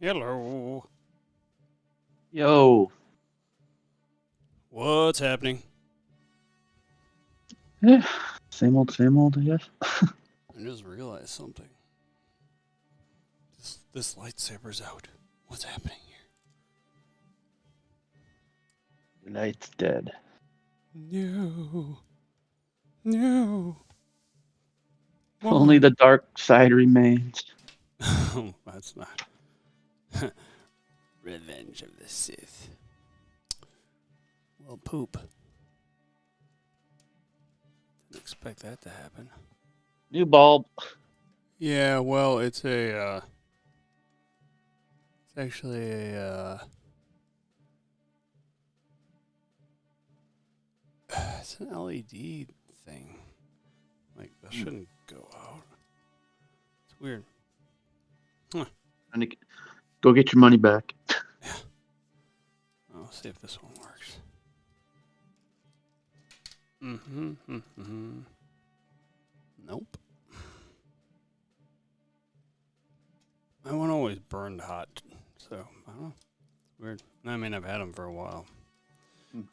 Hello. Yo. What's happening? Yeah, same old, I guess. I just realized something. This lightsaber's out. What's happening The light's dead. here? No. No. Why? Only the dark side remains. Oh, that's not. Revenge of the Sith. Well, poop. Didn't expect that to happen. New bulb. Yeah, well, it's a, it's actually a, it's an LED thing. Like, that shouldn't go out. It's weird. Go get your money back. Yeah. I'll see if this one works. Nope. My one always burned hot, so I don't know. It's weird. I mean, I've had them for a while.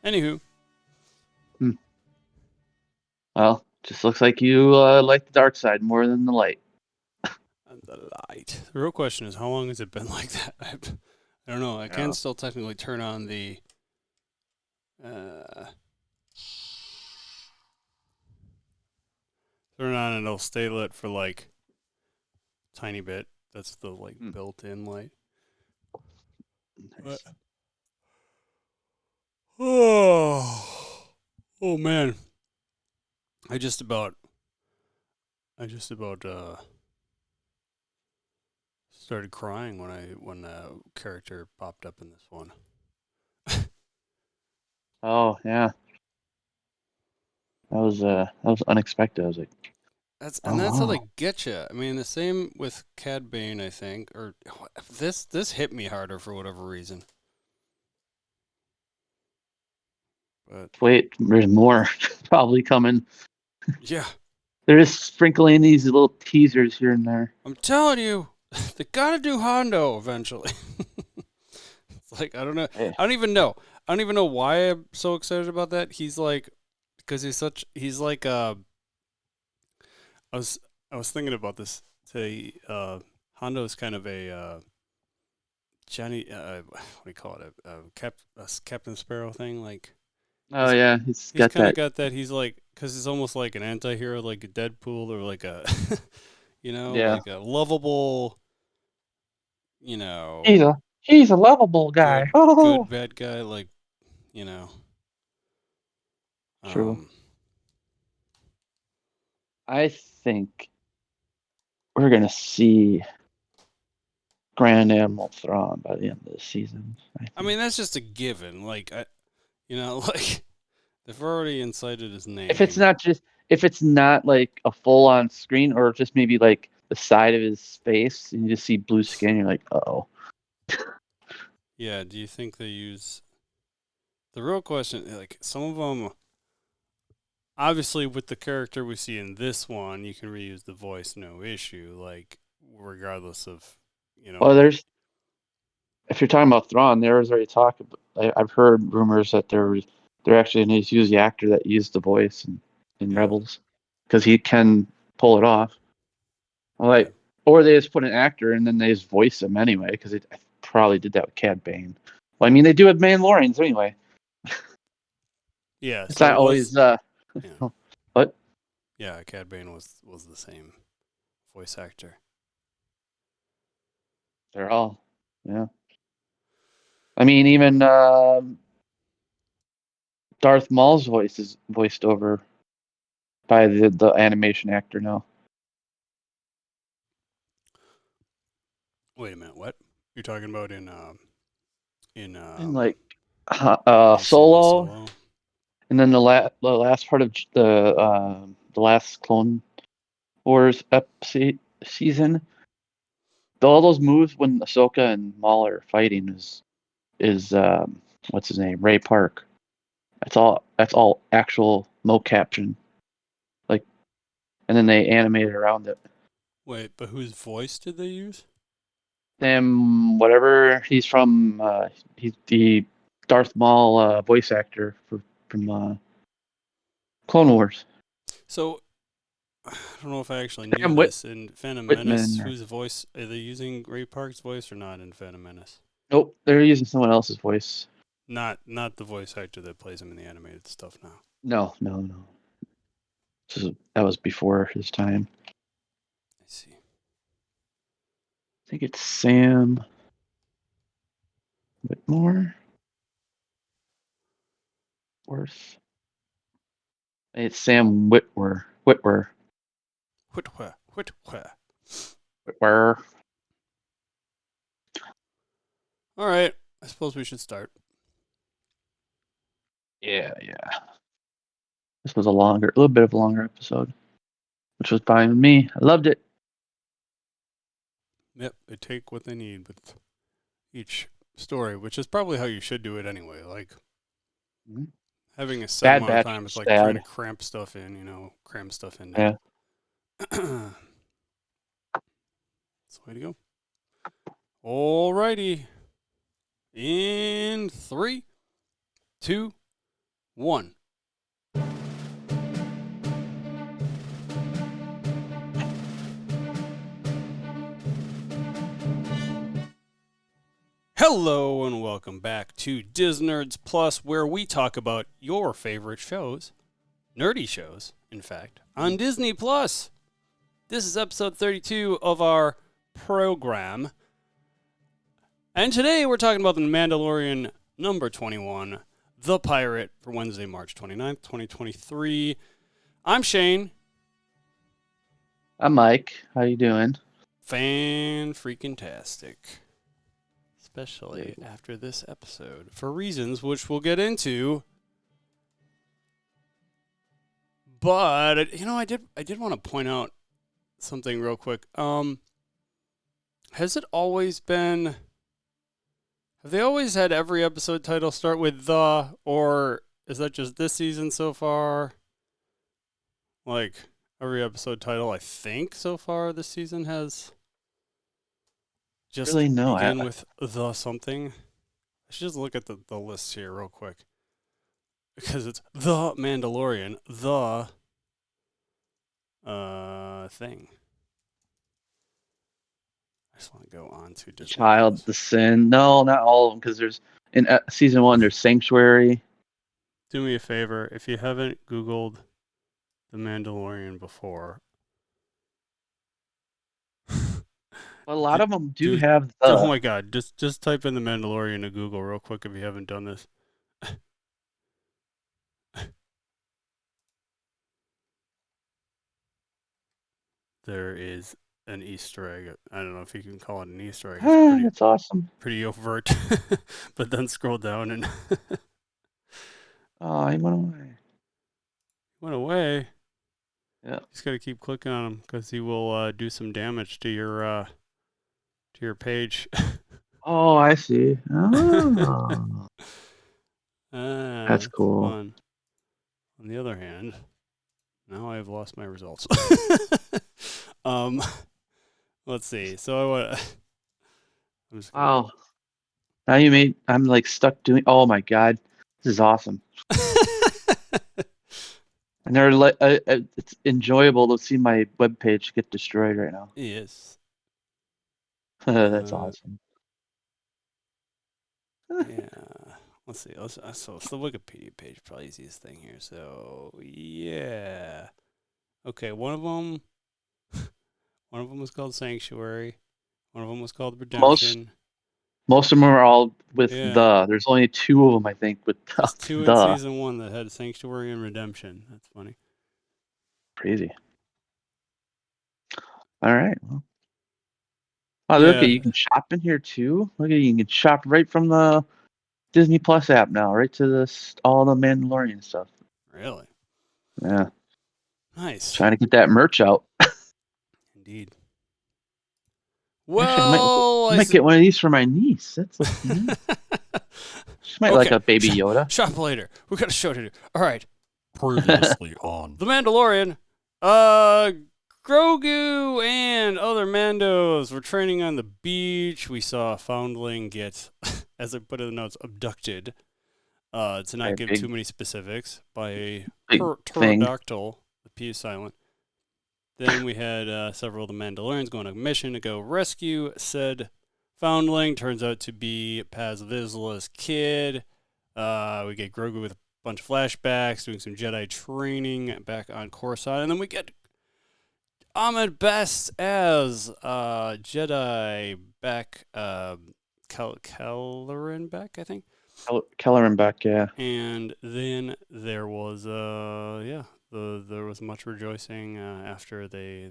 Anywho. Well, just looks like you like the dark side more than the light. And the light. The real question is, how long has it been like that? I don't know. I can still technically turn on the... turn on and it'll stay lit for like a tiny bit. That's the like built-in light. Nice. Oh man. I just about started crying when a character popped up in this one. Oh yeah. That was unexpected. I was like, That's how they get you. I mean, the same with Cad Bane, I think. Or this hit me harder for whatever reason. But wait, there's more probably coming. yeah, They're just sprinkling these little teasers here and there. I'm telling you, they gotta do Hondo eventually. It's like I don't know. Hey. I don't even know. I don't even know why I'm so excited about that. He's like, because he's like I was thinking about this today. Hondo is kind of a Johnny. What do you call it? A Captain Sparrow thing. Like, Oh yeah, he's got kind of that. got that. He's like, because he's almost like an anti-hero, like a Deadpool, or like a, like a lovable, He's a lovable guy. good bad guy, like, True. I think we're gonna see Grand Admiral Thrawn by the end of the season. I mean, that's just a given. Like, like they've already incited his name. If it's not like a full on screen, or just maybe like the side of his face, and you just see blue skin, you're like, oh. Yeah. Do you think they use? The real question, like some of them, obviously with the character we see in this one, you can reuse the voice, no issue. Like regardless of, Well, if you're talking about Thrawn, there was already talk. I've heard rumors that they're actually going to use the actor that used the voice in Rebels, because he can pull it off. Like, or they just put an actor and then they just voice him anyway, because I probably did that with Cad Bane. Well, I mean, they do with Mandalorians anyway. Yeah, it's so not always. What? Yeah, Cad Bane was the same voice actor. They're all, yeah. I mean, even Darth Maul's voice is voiced over by the animation actor now. Wait a minute, what? You're talking about in like Solo? Solo, and then the last part of the last Clone Wars season. All those moves when Ahsoka and Maul are fighting is what's his name, Ray Park. That's all actual mocaption, like, and then they animated around it. Wait, but whose voice did they use? Sam, whatever. He's from. He's the Darth Maul voice actor from Clone Wars. So, I don't know if I actually knew Sam this. In Phantom Menace, Whitman. whose voice? Are they using Ray Park's voice or not in Phantom Menace? Nope, they're using someone else's voice. Not the voice actor that plays him in the animated stuff now. No. That was before his time. I see. I think it's Sam Whitmore. Worth. It's Sam Whitwer. Whitware. Whitwer. All right. I suppose we should start. Yeah. This was a little bit of a longer episode, which was fine with me. I loved it. Yep, they take what they need with each story, which is probably how you should do it anyway. Like, having a set Bad amount of Batch time was is like sad. trying to cram stuff in, cram stuff in. Yeah. That's the way to go. Alrighty. In 3, 2, 1. Hello and welcome back to Disnerds Plus, where we talk about your favorite shows, nerdy shows, in fact, on Disney Plus. This is episode 32 of our program. And today we're talking about The Mandalorian number 21, The Pirate, for Wednesday, March 29th, 2023. I'm Shane. I'm Mike. How you doing? Fan-freaking-tastic. Especially after this episode, for reasons which we'll get into. But, I did want to point out something real quick. Has it always been... Have they always had every episode title start with the, or is that just this season so far? Like, every episode title, I think, so far this season has just Really, no. begin with the something. I should just look at the list here real quick. Because it's The Mandalorian, the thing. I just want to go on to Disney Child, Plus. the Sin. No, not all of them, because there's in season 1 there's Sanctuary. Do me a favor, if you haven't Googled The Mandalorian before. A lot of them do have the. Oh my god, just type in The Mandalorian to Google real quick if you haven't done this. There is an Easter egg. I don't know if you can call it an Easter egg. It's That's awesome. pretty overt. But then scroll down and Oh, he went away. went away. Yeah. Just got to keep clicking on him because he will do some damage to your page. Oh, I see. Oh. That's cool. Fun. On the other hand, now I've lost my results. Let's see. So I'm just gonna... Wow. Now I'm like stuck doing. Oh my god, this is awesome. And they're like, it's enjoyable to see my webpage get destroyed right now. Yes. That's awesome. Yeah. Let's see. So it's the Wikipedia page, probably the easiest thing here. So yeah. Okay, one of them was called Sanctuary. One of them was called Redemption. Most of them are all with the. There's only 2 of them, I think, with There's 2 in season 1 that had Sanctuary and Redemption. That's funny. Crazy. All right. Well. Oh, look at you can shop in here too. Look at you can shop right from the Disney Plus app now, right to all the Mandalorian stuff. Really? Yeah. Nice. Trying to get that merch out. Indeed. Well, actually, I might get one of these for my niece. That's like, she might like a Baby Yoda. Shop later. We got a show to do. All right. Previously on The Mandalorian. Grogu and other Mandos were training on the beach. We saw a foundling get, as I put in the notes, abducted. To not A give too many specifics, by a big thing. pterodactyl. The P is silent. Then we had several of the Mandalorians going on a mission to go rescue said foundling. Turns out to be Paz Vizsla's kid. We get Grogu with a bunch of flashbacks, doing some Jedi training back on Coruscant. And then we get Ahmed Best as Jedi back, Kelleran Beck, I think. Keller and Beck, yeah. And then there was there was much rejoicing after they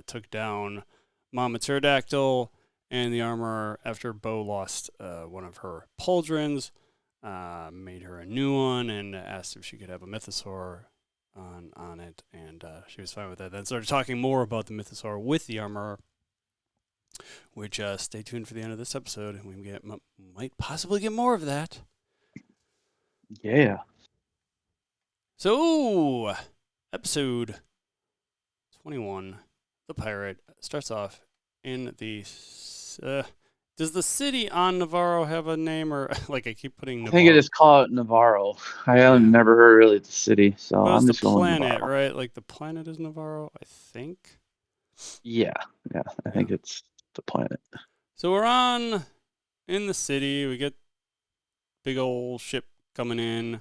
took down Mama Pterodactyl and the armor after Bo lost one of her pauldrons, made her a new one and asked if she could have a Mythosaur on it, and she was fine with that. Then started talking more about the Mythosaur with the armor, which stay tuned for the end of this episode, and we might possibly get more of that. Yeah. So, episode 21, The Pirate, starts off in the... does the city on Nevarro have a name, or like I keep putting Nevarro? I think it is called Nevarro. I have never heard really the city, so but I'm just the going planet, Nevarro. right? Like the planet is Nevarro, I think. Yeah. I think it's the planet. So we're in the city. We get big old ship coming in.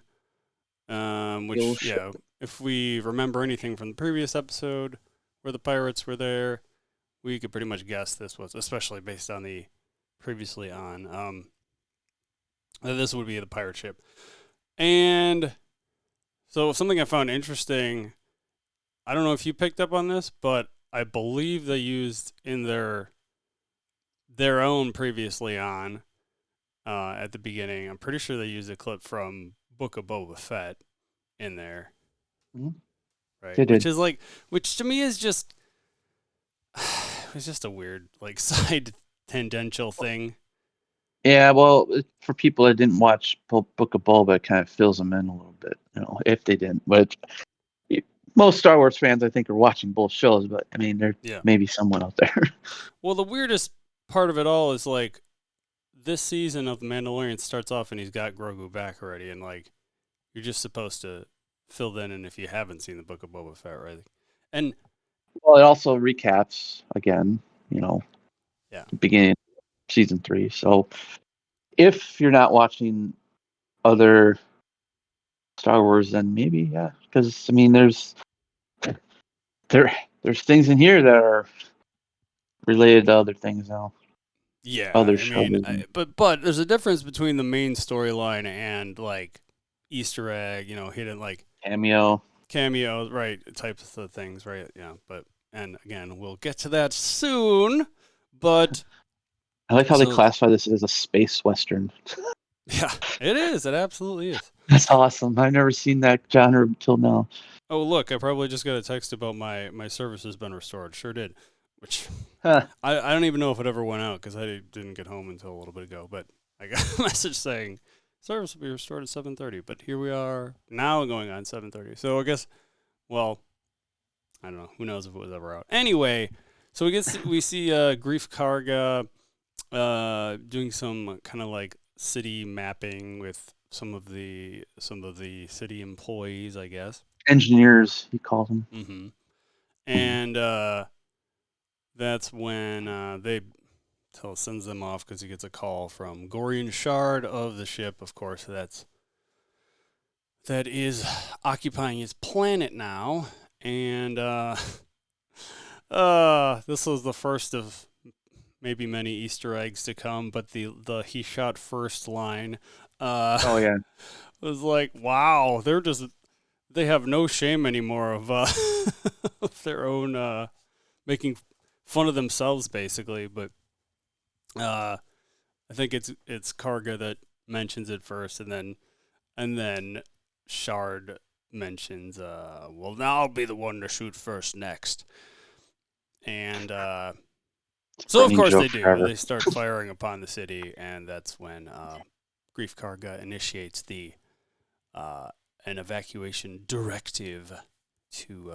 Which, if we remember anything from the previous episode where the pirates were there, we could pretty much guess this was, especially based on the previously on, that this would be the pirate ship. And so something I found interesting, I don't know if you picked up on this, but I believe they used in their own previously on at the beginning. I'm pretty sure they used a clip from Book of Boba Fett in there. Mm-hmm. Right. Which to me is just it's just a weird like side tangential thing. Yeah, well, for people that didn't watch Book of Boba, it kind of fills them in a little bit, if they didn't. But most Star Wars fans, I think, are watching both shows. But I mean, there may be someone out there. Well, the weirdest part of it all is like this season of The Mandalorian starts off and he's got Grogu back already, and like you're just supposed to fill that in if you haven't seen the Book of Boba Fett, right? And well, it also recaps again, beginning of season 3. So if you're not watching other Star Wars, then maybe, because I mean, there's things in here that are related to other things now. Yeah, other I mean, but there's a difference between the main storyline and like Easter egg, hidden like cameos, right? Types of things, right? Yeah, and again, we'll get to that soon. But I like how they classify this as a space western. Yeah, it is. It absolutely is. That's awesome. I've never seen that genre until now. Oh, look, I probably just got a text about my service has been restored. Sure did. Which I don't even know if it ever went out because I didn't get home until a little bit ago. But I got a message saying service will be restored at 7:30. But here we are now going on 7:30. So I guess, well, I don't know. Who knows if it was ever out. Anyway, so we see Greef Karga doing some kind of like city mapping with some of the city employees, I guess. Engineers, he calls them. Mm-hmm. And that's when Tuttle sends them off because he gets a call from Gorian Shard of the ship. Of course, that is occupying his planet now, and this was the first of maybe many Easter eggs to come. But the he shot first line, was like, wow, they have no shame anymore of of their own making fun of themselves, basically. But I think it's Karga that mentions it first, and then Shard mentions, well, now I'll be the one to shoot first next. And so of course they do. Forever. They start firing upon the city, and that's when Greef Karga initiates an evacuation directive to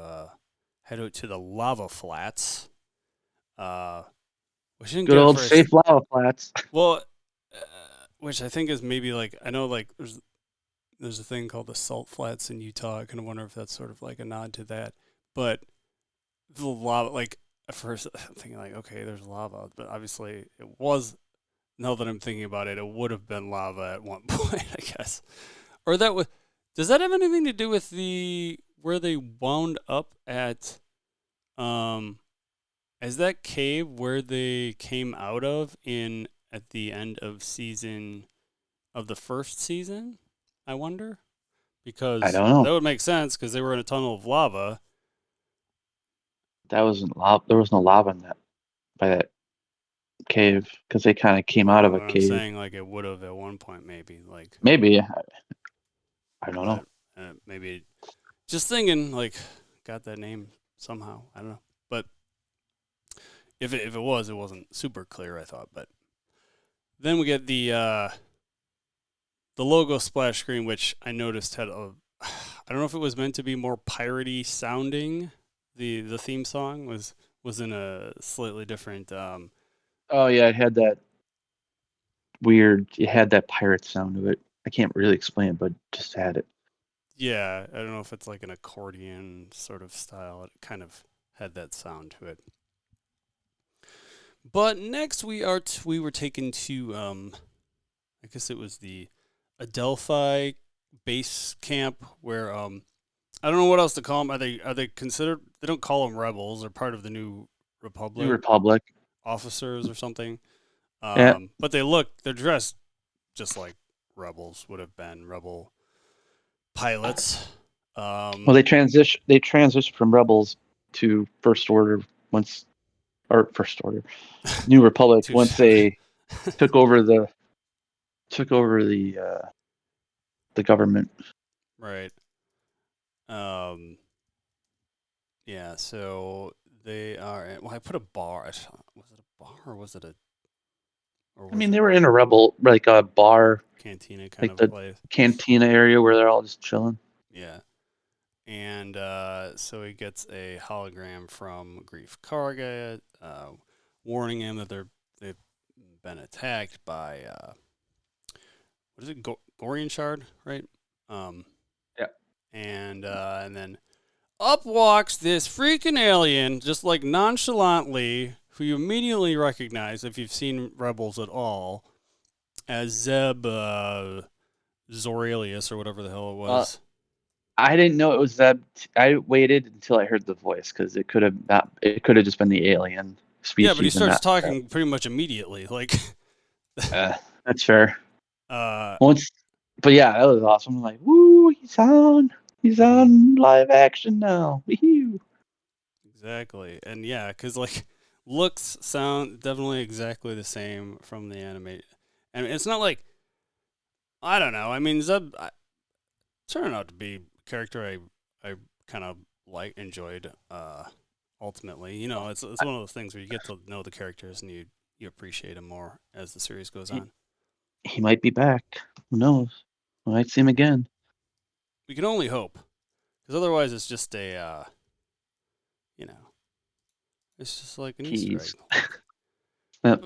head out to the lava flats. We shouldn't Good get it old first. safe lava flats. Well, which I think is maybe like I know like there's a thing called the Salt Flats in Utah. I kind of wonder if that's sort of like a nod to that. But the lava, like at first I'm thinking like, okay, there's lava, but obviously it was. Now that I'm thinking about it, it would have been lava at one point, I guess. Or that was. Does that have anything to do with the where they wound up at? Is that cave where they came out of in at the end of season of the first season? I wonder I because don't know. that would make sense because they were in a tunnel of lava. That wasn't lava. There was no lava in that by that cave because they kind of came out Well, of a what I'm cave. saying like it would have at one point maybe like, Maybe I don't know. but maybe just thinking like got that name somehow. I don't know, but if it was, it wasn't super clear. I thought, but then we get the logo splash screen, which I noticed had a. I don't know if it was meant to be more piratey sounding. The theme song was in a slightly different. Oh yeah, it had that weird. It had that pirate sound of it. I can't really explain it, but just had it. Yeah, I don't know if it's like an accordion sort of style. It kind of had that sound to it. But next we were taken to I guess it was the Adelphi base camp where I don't know what else to call them. Are they considered? They don't call them rebels. They're part of the New New Republic Republic. officers or something. Yeah. But they're dressed just like rebels would have been rebel pilots. Well, they transition. They transitioned from rebels to First Order once, or First Order, New Republic once they took over the took over the government. Right. Um, yeah. So they are. Well, I put a bar. Was it a bar or was it a or I was mean, it they were in a rebel like a bar, cantina kind like of the place? cantina area where they're all just chilling. Yeah. And so he gets a hologram from Greef Karga, warning him that they've been attacked by what is it, Gorian Shard, right? Um, Yeah. and then up walks this freaking alien, just like nonchalantly, who you immediately recognize if you've seen Rebels at all, as Zeb Zorelius or whatever the hell it Well, was. I didn't know it was Zeb. I waited until I heard the voice because it could have not. It could have just been the alien Yeah, but he species and starts not. talking pretty much immediately, like. That's fair. uh, Once, but yeah, that was awesome. I'm like, woo, he's mhm, on live action now. Wee-hoo. exactly, and yeah, because like looks sound definitely exactly the same from the anime, and it's not like I don't know. I mean, Zeb turned out to be a character I kind of enjoyed. Ultimately, it's one of those things where you get to know the characters and you appreciate them more as the series goes He, on. he might be back. Who knows? We might see him again. We can only hope, because otherwise it's just a you know it's just like an Easter egg. He's uh,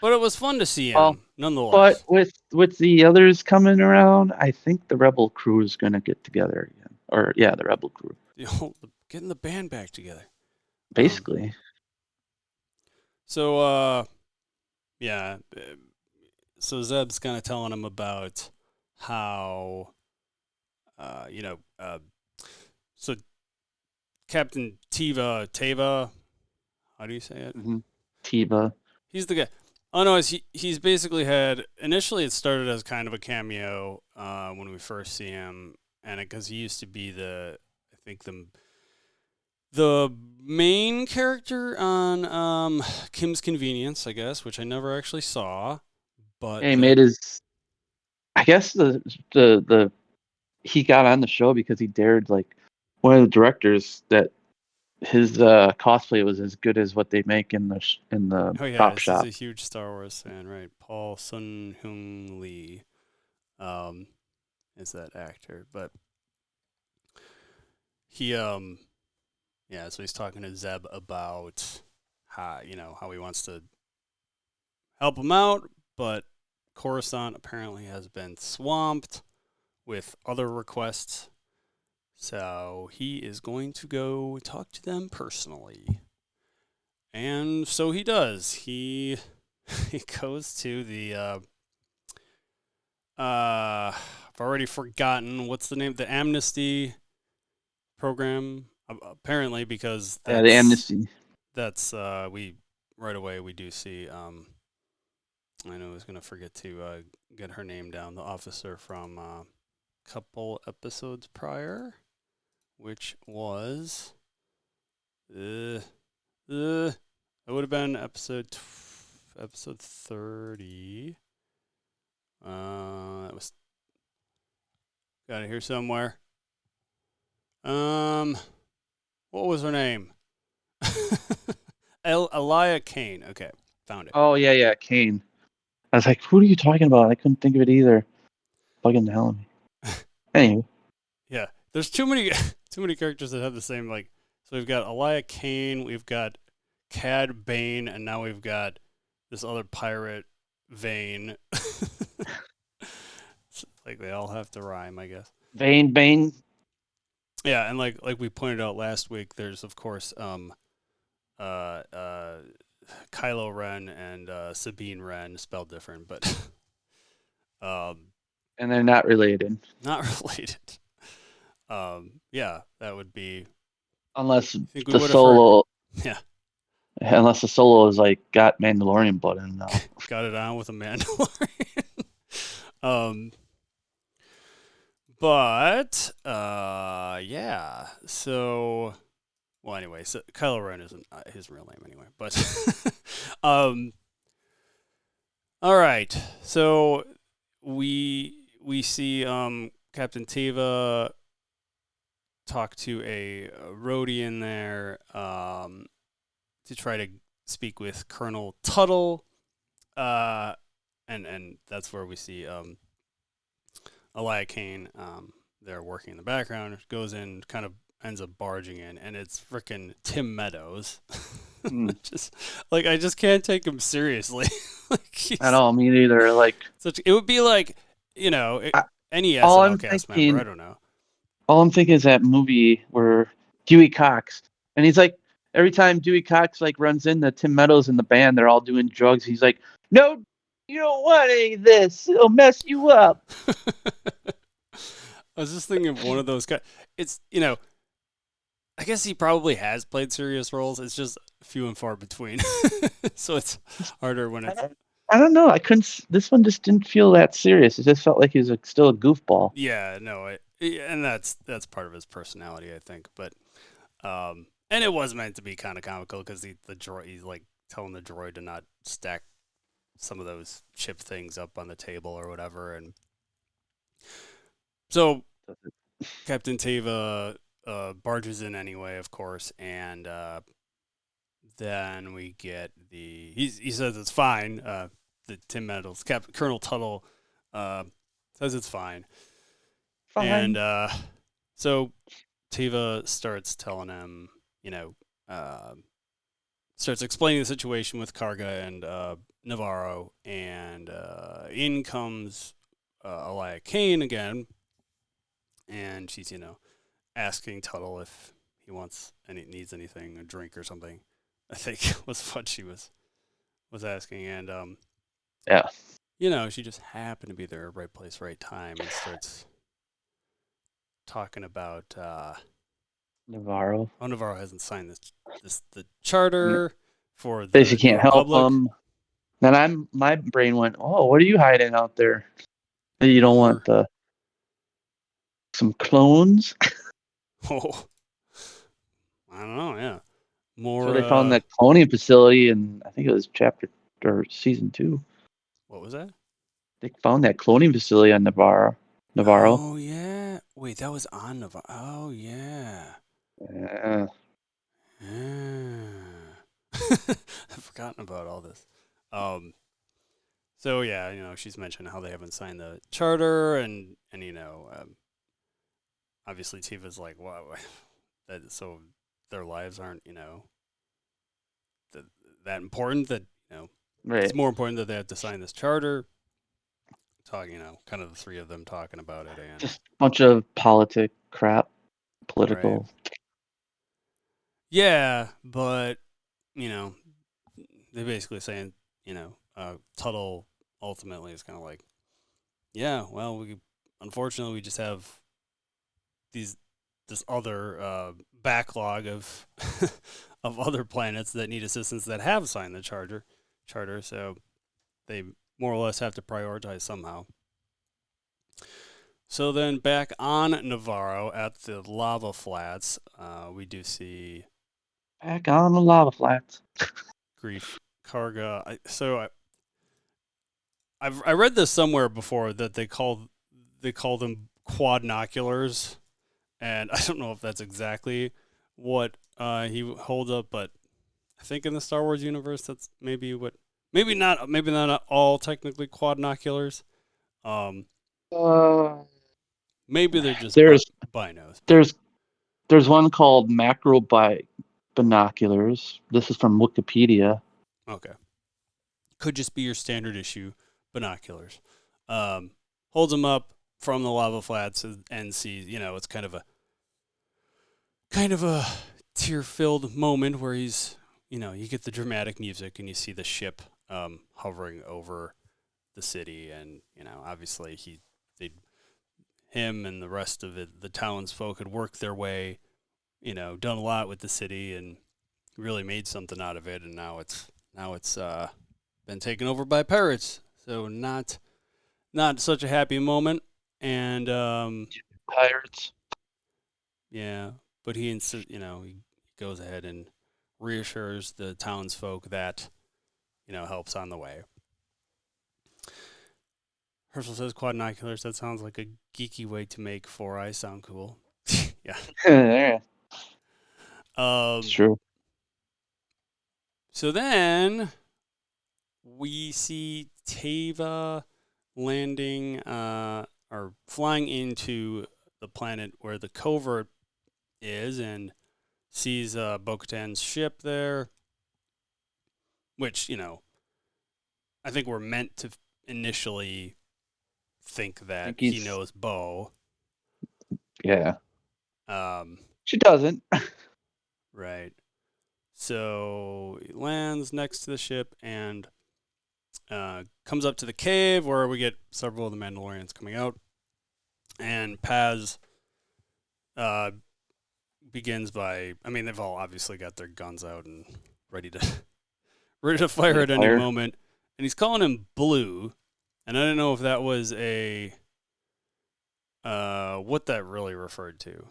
But it was fun to see well, him but nonetheless. with the others coming around, I think the Rebel crew is gonna get together again. Or yeah, the Rebel crew. Getting the band back together. Um, Basically, so yeah, so Zeb's kind of telling him about how uh, you know, uh, so Captain Teva, how do you say it? hmm Teva. He's the guy. Oh no, he's basically had initially it started as kind of a cameo when we first see him, and because he used to be I think the main character on Kim's Convenience, I guess, which I never actually saw, Yeah, but he made his. I guess the he got on the show because he dared like one of the directors that his cosplay was as good as what they make in the oh yeah, prop he's a shop. huge Star Wars fan, right? Paul Sun Hyung Lee, um, is that actor, but he Yeah, so he's talking to Zeb about how he wants to help him out, but Coruscant apparently has been swamped with other requests. So he is going to go talk to them personally. And so he does. He goes to the I've already forgotten what's the name, the amnesty program, apparently, because Yeah, the amnesty. that's we right away we do see I know I was gonna forget to get her name down, the officer from a couple episodes prior, which was it would have been episode 30. That was got it here somewhere. What was her name? Elia Kane. Okay, found it. Oh yeah, Kane. I was like, who are you talking about? I couldn't think of it either. Bugging the hell out of me. Anyway. Yeah, there's too many characters that have the same like. So we've got Elia Kane, we've got Cad Bane, and now we've got this other pirate Vane. Like they all have to rhyme, I guess. Bane. Yeah, and like we pointed out last week, there's of course Kylo Ren and Sabine Wren, spelled different, but And they're not related. not related. Yeah, that would be Unless think we the would have heard. solo Yeah, unless the solo is like got Mandalorian blood in it now. got it on with a Mandalorian. But yeah. So, well, anyway, so Kylo Ren isn't his real name anyway. But all right. So we see Captain Teva talk to a Rhodian there to try to speak with Colonel Tuttle, and that's where we see Elia Kane there working in the background. Goes in, kind of ends up barging in, and it's frickin' Tim Meadows. Just like I just can't take him seriously. Like At all, me neither. Like it would be like any all I'm SNL cast thinking, member. I don't know. all I'm thinking is that movie where Dewey Cox, and he's like, every time Dewey Cox like runs into Tim Meadows in the band, they're all doing drugs. He's like, no, you don't want any of this. It'll mess you up. I was just thinking of one of those guys. It's I guess he probably has played serious roles. It's just few and far between. So it's harder when it's. I don't know. I couldn't. This one just didn't feel that serious. It just felt like he was still a goofball. Yeah, no, and that's part of his personality, I think. But and it was meant to be kind of comical because the droid, he's like telling the droid to not stack some of those chip things up on the table or whatever, and so Captain Teva barges in anyway, of course, and then we get he says it's fine. The Tim Meadows, Colonel Tuttle says it's fine. Fine. And so Teva starts telling him, starts explaining the situation with Karga and Nevarro, and in comes Elia Kane again, and she's, asking Tuttle if he needs anything, a drink or something, I think was what she was asking, and Yeah. She just happened to be there at right place, right time, and starts talking about Nevarro. Oh, Nevarro hasn't signed the charter for Says the you can't help Republic. him. Then my brain went, oh, what are you hiding out there? You don't want some clones? Oh, I don't know. Yeah, more. So they found that cloning facility, and I think it was chapter or season 2. What was that? They found that cloning facility on Nevarro. Oh yeah. Wait, that was on Nevarro. Oh yeah. Yeah. I've forgotten about all this. So yeah, she's mentioned how they haven't signed the charter, and obviously Tifa's like, wow, so their lives aren't, that important. That Right. it's more important that they have to sign this charter. Talking, kind of the three of them talking about it, and Just a bunch of crap, right. political. Yeah, but they're basically saying, Tuttle ultimately is kind of like, yeah, well, unfortunately we just have this other backlog of of other planets that need assistance that have signed the charter, so they more or less have to prioritize somehow. So then back on Nevarro at the lava flats, we do see Back on the lava flats. Greef Karga. I read this somewhere before that they call them quadnoculars, and I don't know if that's exactly what he holds up, but I think in the Star Wars universe that's maybe not all technically quadnoculars. Maybe they're just binos. There's one called macro binoculars. This is from Wikipedia. Okay, could just be your standard issue binoculars. Holds them up from the lava flats and sees, it's kind of a tear-filled moment where he's, you get the dramatic music and you see the ship hovering over the city, and obviously him and the rest of the townsfolk had worked their way, done a lot with the city and really made something out of it, and now it's been taken over by pirates. So not such a happy moment, and Pirates. yeah, but he he goes ahead and reassures the townsfolk that help's on the way. Herschel says quadnoculars. That sounds like a geeky way to make four eyes sound cool. Yeah. Yeah. It's true. So then we see Teva landing or flying into the planet where the covert is, and sees Bo-Katan's ship there, which I think we're meant to initially think that he knows Bo. Yeah. She doesn't. Right. So he lands next to the ship and comes up to the cave where we get several of the Mandalorians coming out. And Paz begins by, they've all obviously got their guns out and ready to fire at any moment. And he's calling him Blue. And I don't know if that was what that really referred to.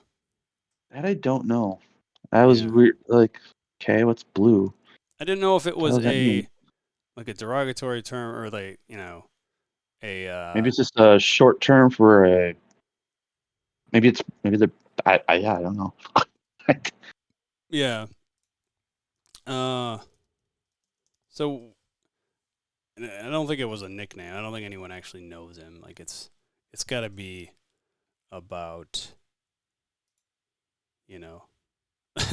That I don't know. That was weird. Like, okay, what's blue? I didn't know if it was a derogatory term or maybe it's just a short term for a. Maybe the. I don't know. Yeah. So I don't think it was a nickname. I don't think anyone actually knows him. Like it's got to be about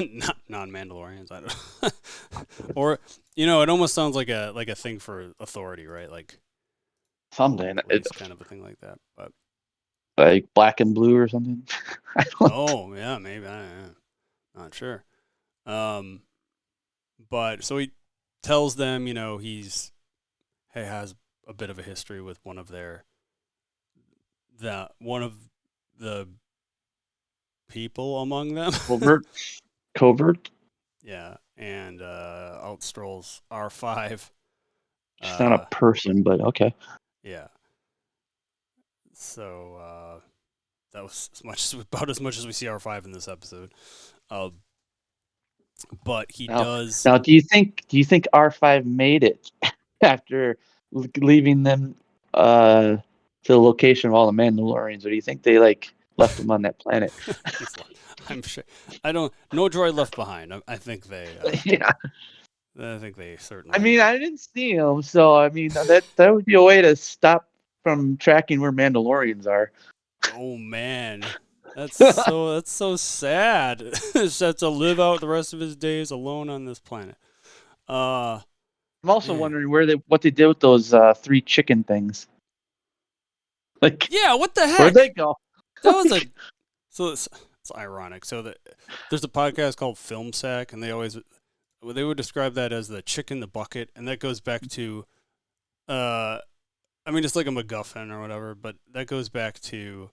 not non-Mandalorians. I don't or it almost sounds like a thing for authority, right? Like someday it's kind of a thing like that, but like black and blue or something. Oh yeah, maybe. I'm not sure. But so he tells them, he has a bit of a history with one of the people among them. Covert. Yeah, and out strolls R5. It's not a person, but okay. Yeah. So that was about as much as we see R5 in this episode. But he does. Now, do you think R5 made it after leaving them to the location of all the Mandalorians, or do you think they left them on that planet? I'm sure. No droid left behind. I think they. Yeah. I think they certainly. I didn't see them, so that would be a way to stop from tracking where Mandalorians are. Oh man, That's so sad. Just have to live out the rest of his days alone on this planet. I'm also Man. wondering what they did with those 3 chicken things. Like, Yeah, what the where'd heck? they go? That was a so it's ironic. So there's a podcast called Film Sack, and they would describe that as the chicken the bucket, and that goes back to I mean it's like a MacGuffin or whatever, but that goes back to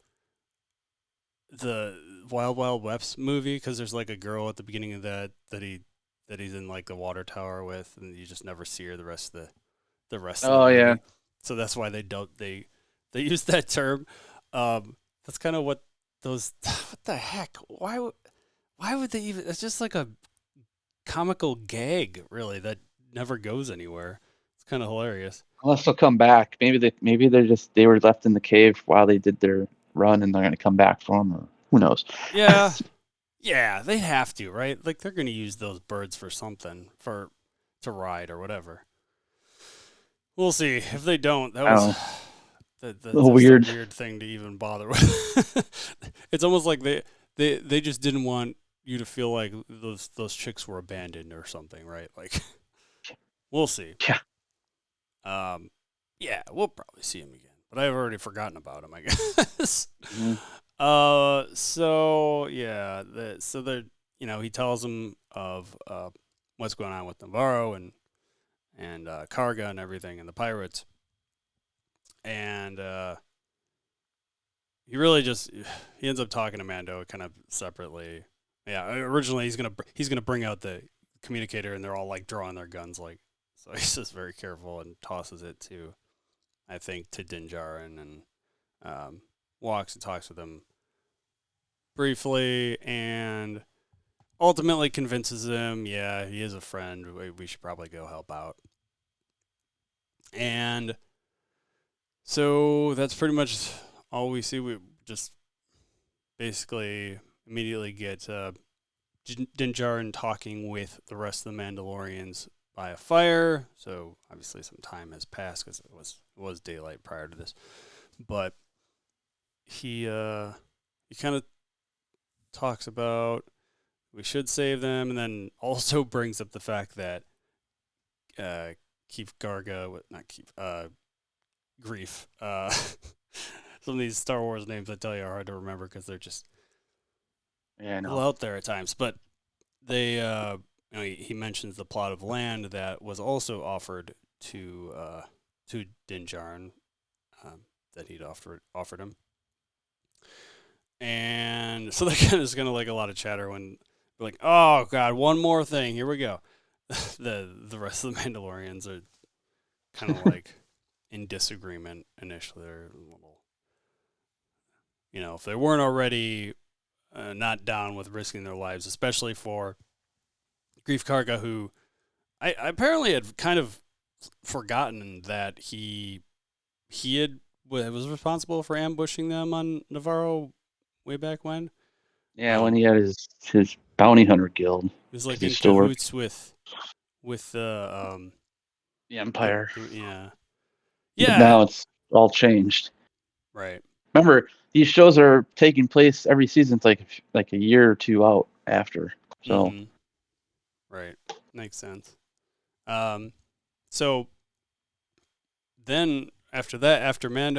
the Wild Wild West movie because there's like a girl at the beginning of that he's in like the water tower with, and you just never see her the rest of the Oh yeah. movie. So that's why they use that term. That's kind of what those. What the heck? Why would they even? It's just like a comical gag, really, that never goes anywhere. It's kind of hilarious. Unless they'll come back. Maybe they were left in the cave while they did their run, and they're gonna come back for them, or who knows? Yeah, yeah, they have to, right? Like they're gonna use those birds for something, to ride or whatever. We'll see. If they don't, I don't know. A that's little just a weird. weird thing to even bother with. It's almost like they just didn't want you to feel like those chicks were abandoned or something, right? Like we'll see. Yeah. Yeah, we'll probably see him again, but I've already forgotten about him, I guess. Mhm. So yeah, so they're he tells them of what's going on with Nevarro and Karga and everything and the pirates, and he ends up talking to Mando kind of separately. Yeah, originally he's gonna bring out the communicator, and they're all like drawing their guns, like so he's just very careful and tosses it to I think to Din Djarin and walks and talks with him briefly and ultimately convinces him, yeah, he is a friend. We should probably go help out. And so that's pretty much all we see. We just basically immediately get Din Djarin talking with the rest of the Mandalorians by a fire. So obviously some time has passed because it was daylight prior to this. But he kind of talks about we should save them, and then also brings up the fact that Greef Karga, not Greef, Greef. Some of these Star Wars names I tell you are hard to remember because they're just Yeah, I a little know. out there at times. But they, he mentions the plot of land that was also offered to Din Djarin, that he'd offered him. And so they're just kind of like a lot of chatter when they're like, oh god, one more thing, here we go. The rest of the Mandalorians are kind of like in disagreement initially. They're a little, if they weren't already not down with risking their lives, especially for Greef Karga, who I apparently had kind of forgotten that was responsible for ambushing them on Nevarro way back when. Yeah, when he had his bounty hunter guild, He was like he in still worked cahoots with the Empire. yeah. But Yeah. now it's all changed. Right. Remember, these shows are taking place every season. It's like a year or two out after. So Mm-hmm. Right. Makes sense. So then after that, after Din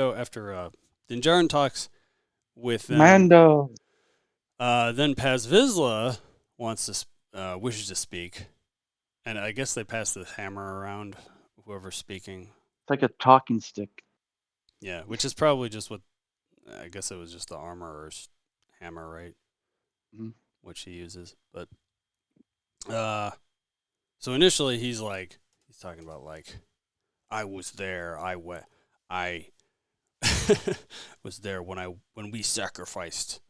Djarin talks with them, Mando. then Paz Vizsla wishes to speak, and I guess they pass the hammer around whoever's speaking. It's like a talking stick. Yeah, which is probably just what I guess it was just the armorer's hammer, right? Mm-hmm. Which he uses, but so initially he's talking about like I was there, I was there when we sacrificed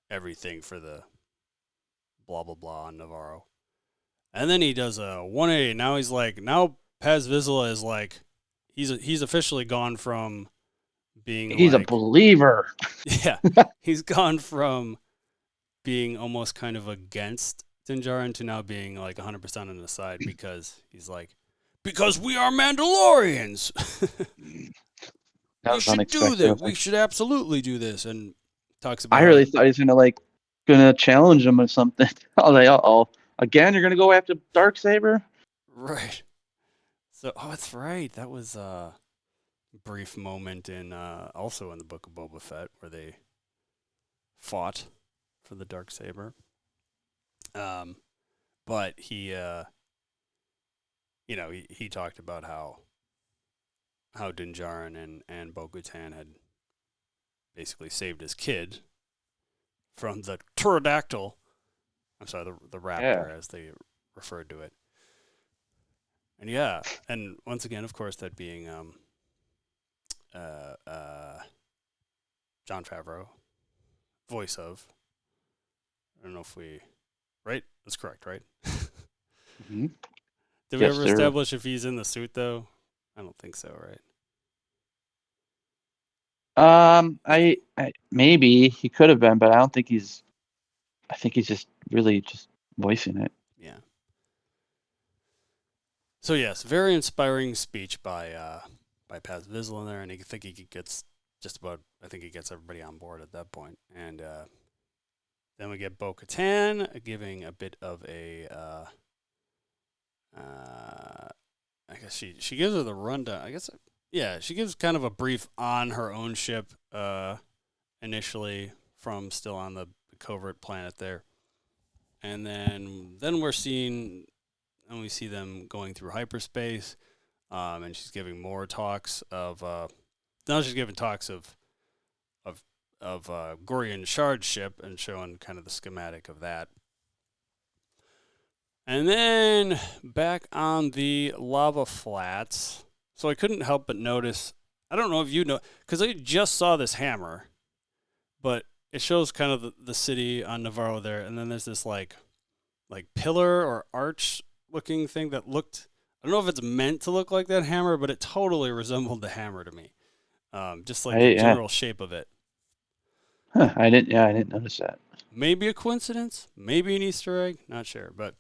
everything for the blah blah blah on Nevarro. And then he does a 180. Now Paz Vizsla is like he's officially gone from being He's a believer. Yeah, he's gone from being almost kind of against Din Djarin to now being like 100% on the side because he's like, because we are Mandalorians. That We was should do unexpected. this. We should absolutely do this. And talks I about really thought he's gonna challenge him or something. I was like, oh, again, you're gonna go after Darksaber? right. So, oh, that's right. That was a brief moment in also in the Book of Boba Fett where they fought for the Darksaber. Um, but he talked about how Din Djarin and Bo-Katan had basically saved his kid from the pterodactyl. I'm sorry, the Yeah. raptor as they referred to it. And yeah, and once again, of course, that being uh, uh, Jon Favreau, voice of. I don't know if we, right? That's correct, right? Hmm. Did we Yes, ever sir. establish if he's in the suit though? I don't think so, right? I maybe he could have been, but I don't think he's. I think he's just really just voicing it. Yeah. So yes, very inspiring speech by Paz Vizsla in there, and I think he gets just about. I think he gets everybody on board at that point, and then we get Bo-Katan giving a bit of a. I guess she gives her the rundown. I guess yeah, she gives kind of a brief on her own ship initially from still on the covert planet there, and then we're seeing and we see them going through hyperspace, and she's giving more talks of now she's giving talks of Gorian Shard ship and showing kind of the schematic of that. And then back on the lava flats. So I couldn't help but notice. I don't know if you know, because I just saw this hammer, but it shows kind of the city on Nevarro there, and then there's this like pillar or arch looking thing that looked. I don't know if it's meant to look like that hammer, but it totally resembled the hammer to me. Just like the Yeah. general shape of it. Huh, I didn't. Yeah, I didn't notice that. Maybe a coincidence, maybe an Easter egg, not sure. But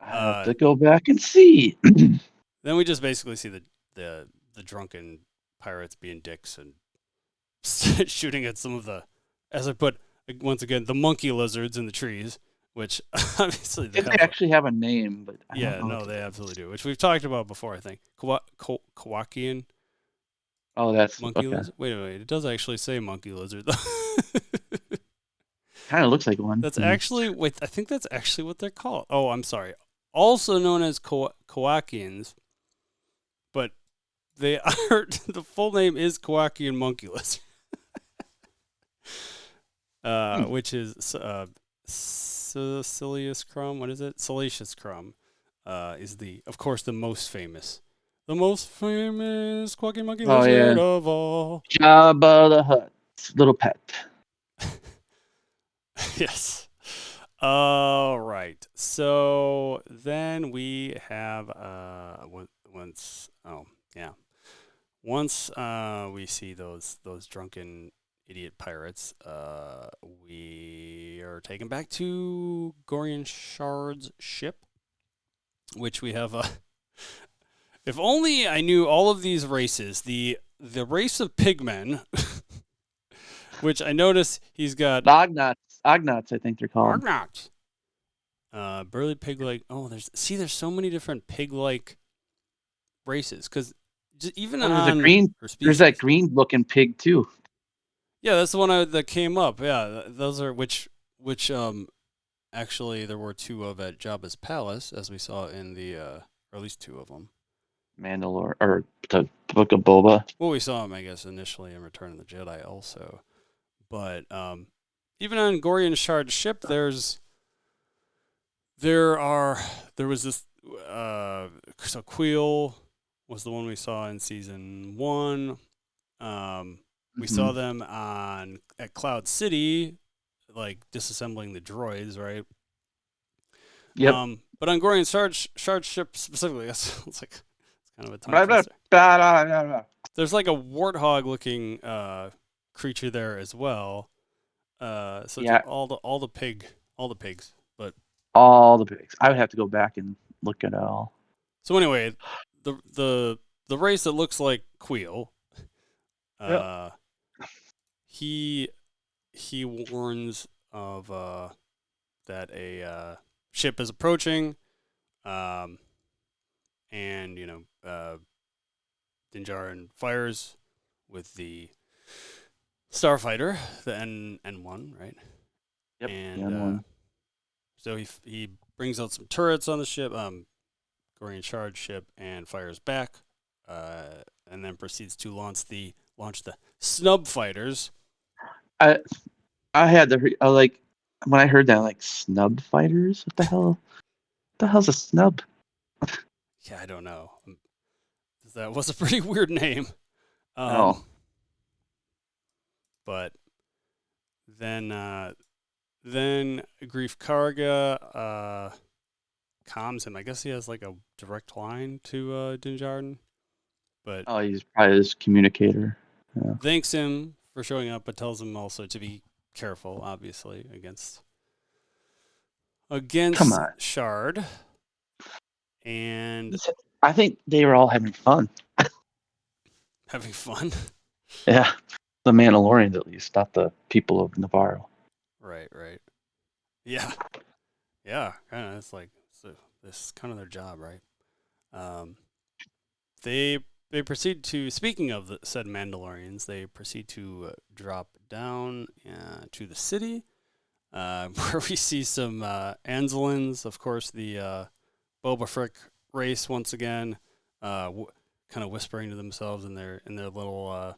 I have to go back and see. then we just basically see the drunken pirates being dicks and shooting at some of the, as I put once again, the monkey lizards in the trees, which obviously they If they have. actually have a name, but I don't Yeah, know. no, they absolutely do, which we've talked about before. I think Kowakian Oh, that's monkey okay. lizard. Wait, it does actually say monkey lizard though. Kind of looks like one. That's actually wait. I think that's actually what they're called. Oh, I'm sorry. Also known as Kowakians, but they are the full name is Kowakian monkey lizard, which is Silius Crumb. What is it? Salacious Crumb is of course, the most famous Kowakian monkey Oh yeah, lizard of all. Jabba the Hutt's little pet. Yes. All right. So then we have once we see those drunken idiot pirates, we are taken back to Gorian Shard's ship, which we have. If only I knew all of these races. The race of pigmen, which I notice he's got Ognots, I think they're called. Argnauts. Burly pig-like. Oh, there's so many different pig-like races because even Oh, there's a on green. her There's that species. green-looking pig too. Yeah, that's the one that came up. Yeah, those are which actually there were two of at Jabba's palace, as we saw in the or at least two of them. Mandalore or the Book of Boba. Well, we saw him, I guess, initially in Return of the Jedi, also. But even on Gorian Shard's ship, there was this so Queel was the one we saw in season 1. We saw them at Cloud City, like disassembling the droids, right? Yep. But on Gorian Shard's ship specifically, it's kind of a tongue twister. There's like a warthog-looking creature there as well. So Yeah, all the pigs, but all the pigs. I would have to go back and look at it all. so anyway, the race that looks like Queel, Yep. he he warns of that a ship is approaching, and Din Djarin fires with the starfighter, the N1, right? Yep. And so he brings out some turrets on the ship, Gorian Shard ship, and fires back, and then proceeds to launch the snub fighters. I had like when I heard that, like, snub fighters. What the hell? What the hell's a snub? Yeah, I don't know. That was a pretty weird name. Oh. But then Greef Karga calms him. I guess he has like a direct line to Din Djarin, but He's probably his communicator. Yeah. thanks him for showing up, but tells him also to be careful, obviously, against Come on. Shard. And I think they were all having fun. having fun. Yeah, the Mandalorians at least, not the people of Nevarro. Right. Yeah. Kind of. It's like this is kind of their job, right? They proceed to, speaking of the said Mandalorians, they proceed to drop down to the city, where we see some Anzellans, of course, the Boba Frick race once again, kind of whispering to themselves in their little.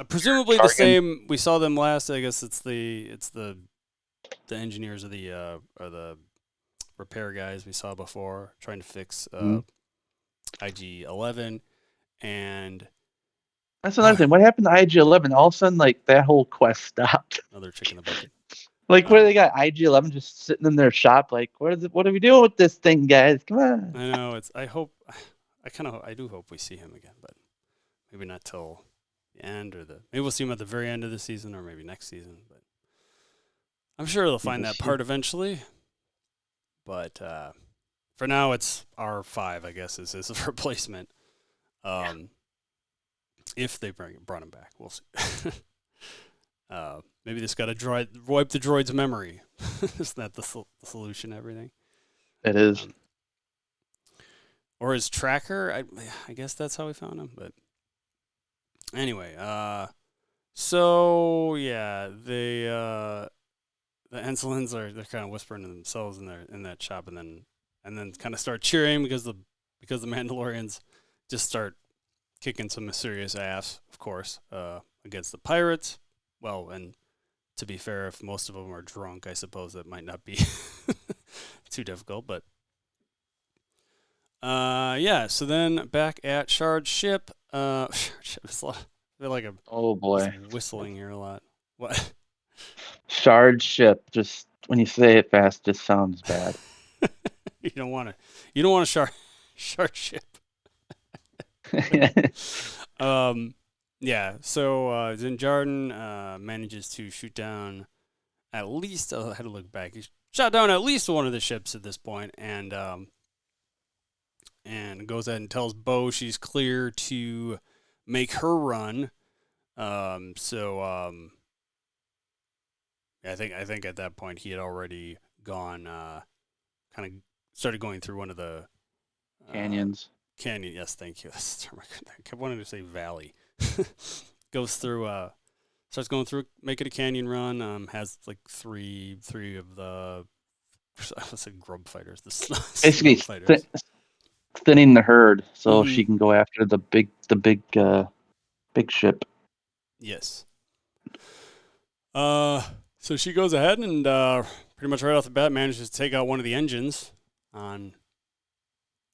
Presumably the same. We saw them last. I guess it's the engineers of the or the repair guys we saw before trying to fix IG-11, and that's another thing. What happened to IG-11? All of a sudden, like, that whole quest stopped. Another chick in the bucket. Like, where they got IG-11 just sitting in their shop? Like, what are we doing with this thing, guys? Come on. I know it's. I do hope we see him again, but maybe not till the end, or maybe we'll see him at the very end of the season, or maybe next season. But I'm sure they'll find that part eventually. But for now, it's R5, I guess, is his replacement. If they brought him back, we'll see. Maybe this got to wipe the droid's memory. Isn't that the solution to everything? It is. Or his tracker. I guess that's how we found him. But anyway, so yeah, the Anzellans they're kind of whispering to themselves in that shop, and then kind of start cheering because the Mandalorians just start kicking some mysterious ass, of course, against the pirates. Well, and to be fair, if most of them are drunk, I suppose that might not be too difficult. But yeah. So then back at Shard's ship, it's I feel like I'm whistling here a lot. What? Shard ship. Just when you say it fast, just sounds bad. You don't want a shard ship. Yeah, so Din Djarin manages to shoot down at least. I had to look back. He shot down at least one of the ships at this point, and goes ahead and tells Bo she's clear to make her run. I think at that point he had already gone, kind of started going through one of the canyons. Canyon, yes, thank you. That's the term I kept wanting to say valley. Goes through, starts going through, make it a canyon run. Has like three of the, I would say grub fighters. Basically, fighters. Thinning the herd so she can go after the big ship. Yes. So she goes ahead and pretty much right off the bat manages to take out one of the engines on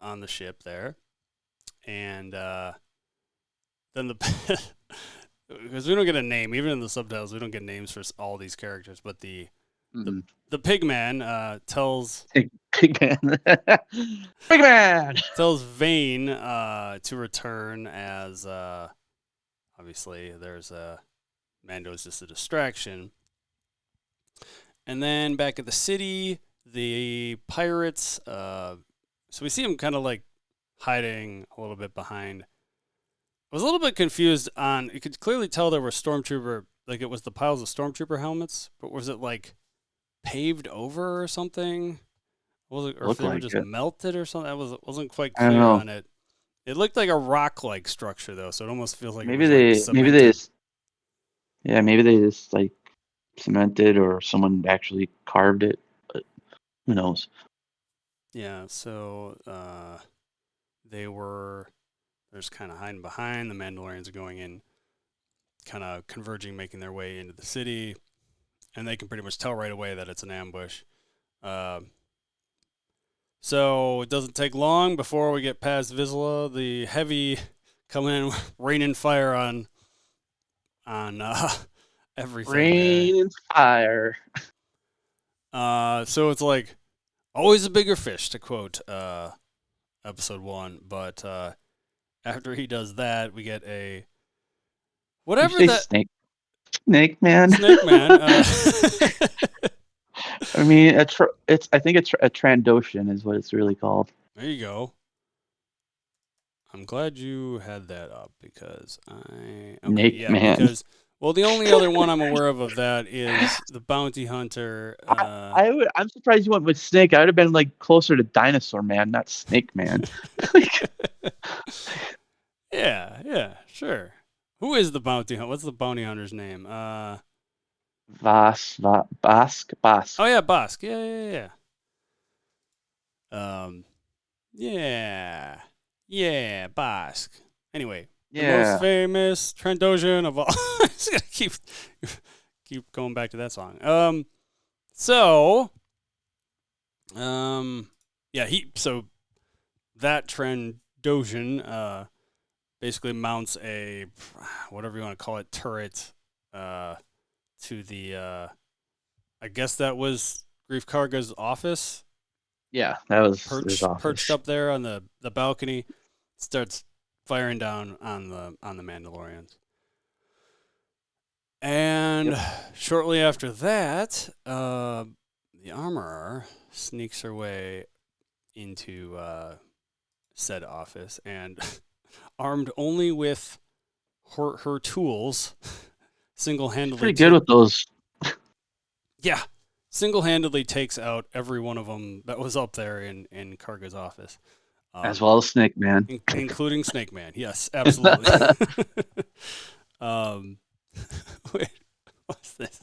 the ship there. And then because we don't get a name, even in the subtitles, we don't get names for all these characters. But the pig man tells pig man tells Vane to return, as obviously there's Mando's just a distraction. And then back at the city, the pirates. So we see him kind of like hiding a little bit behind. I was a little bit confused on. You could clearly tell there were stormtrooper like it was the piles of stormtrooper helmets, but was it like paved over or something? Was it, or if Look they were like just it. melted or something? Wasn't quite I don't clear know. on it. It looked like a rock-like structure though, so it almost feels like it Maybe was like they cemented. just, yeah, maybe they just like cemented or someone actually carved it. But who knows? Yeah, so they were they're just kind of hiding behind. The Mandalorians are going in, kind of converging, making their way into the city, and they can pretty much tell right away that it's an ambush. Uh, so it doesn't take long before we get past Vizsla. The heavy coming in, raining fire on everything there. Rain and fire. So it's like always a bigger fish, to quote episode 1. But after he does that, we get a You whatever say that snake man. snake man. I mean, it's I think it's a Trandoshan is what it's really called. There you go. I'm glad you had that up because Snake man. because well, the only other one I'm aware of that is the bounty hunter. I'm surprised you went with snake. I would have been like closer to dinosaur man, not snake man. Yeah, sure. Who is the bounty hunter? What's the bounty hunter's name? Bask. Oh yeah, Bosk. Yeah. Yeah, Bosk. Anyway, the most Yeah. famous Trandoshan of all. I'm just gonna keep going back to that song. So, yeah, so that Trandoshan, basically mounts a, whatever you want to call it, turret, to the, I guess that was Greef Karga's office. Yeah, that was his office. Perched up there on the balcony, starts firing down on the Mandalorians. And shortly after that, the armorer sneaks her way into said office and, armed only with her tools, single-handedly. Pretty good with those. Yeah, single-handedly takes out every one of them that was up there in Karga's office. As well as Snake Man. Including Snake Man. Yes, absolutely. Wait, what's this?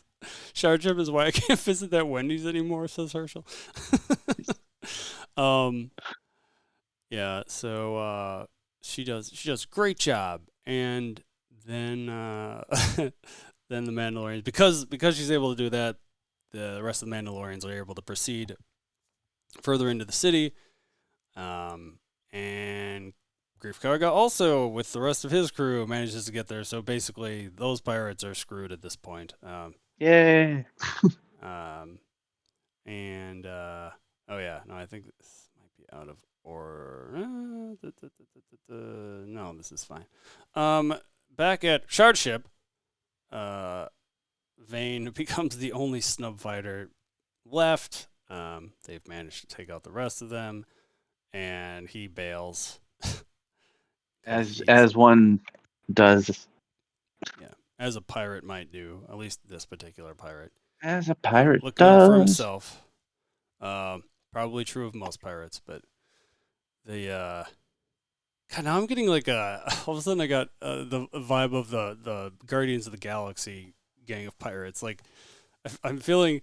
Shard Trip is why I can't visit that Wendy's anymore, says Herschel. Yeah, so she does a great job, and then then the Mandalorians, because she's able to do that, the rest of the Mandalorians are able to proceed further into the city, and Greef Karga also, with the rest of his crew, manages to get there. So basically, those pirates are screwed at this point. Yay. And oh yeah, no, I think this might be out of order. No, this is fine. Back at Shard Ship, Vane becomes the only snub fighter left. They've managed to take out the rest of them, and he bails. As one does. Yeah, as a pirate might do. At least this particular pirate. As a pirate looking does. out for himself. Probably true of most pirates, but the God, now I'm getting like all of a sudden I got the vibe of the Guardians of the Galaxy gang of pirates. Like I'm feeling.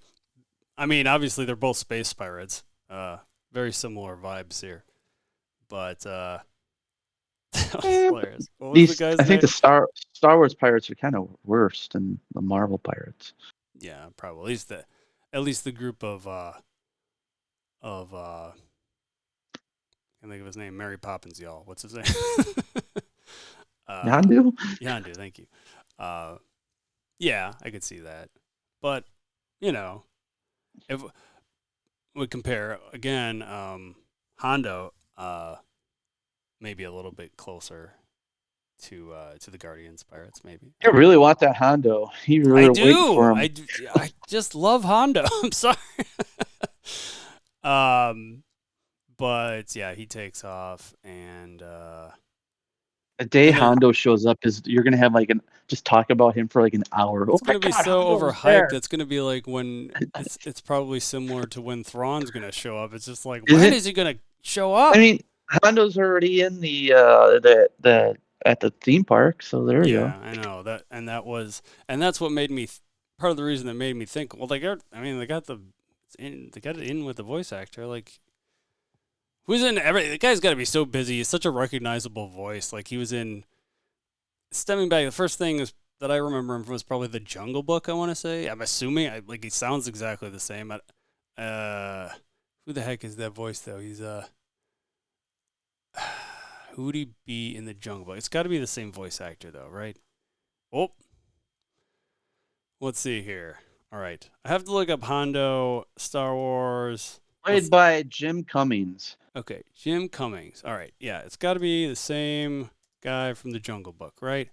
I mean, obviously they're both space pirates. Very similar vibes here, but that was hilarious. What was the guy's I think name? the Star Wars pirates are kind of worse than the Marvel pirates. Yeah, probably at least the group of I can't think of his name. Mary Poppins, y'all. What's his name? Yondu? Yondu, thank you. Yeah, I could see that. But, if we compare again, Hondo maybe a little bit closer to the Guardians pirates, maybe. I really want that Hondo. You really I waiting do. for him. I just love Hondo. I'm sorry. But yeah, he takes off, and The day And then Hondo shows up is you're gonna have like just talk about him for like an hour. it's Oh my gonna be God, so Hondo's overhyped. there. It's gonna be like when it's probably similar to when Thrawn's gonna show up. It's just like, Is when it? is he gonna show I up? mean, Hondo's already in the at the theme park, so there you go. Yeah, I know that, and that's what made me. Part of the reason that made me think, well, they got they got it in with the voice actor. Like, who's in every? The guy's got to be so busy. He's such a recognizable voice. Like, he was in. Stemming back, the first thing is that I remember him from was probably the Jungle Book. I want to say. I'm assuming. Like, he sounds exactly the same. Who the heck is that voice though? He's who would he be in the Jungle Book? It's got to be the same voice actor though, right? Oh, let's see here. All right, I have to look up Hondo Star Wars. Played by Jim Cummings. Okay, Jim Cummings. All right, yeah, it's got to be the same guy from the Jungle Book, right?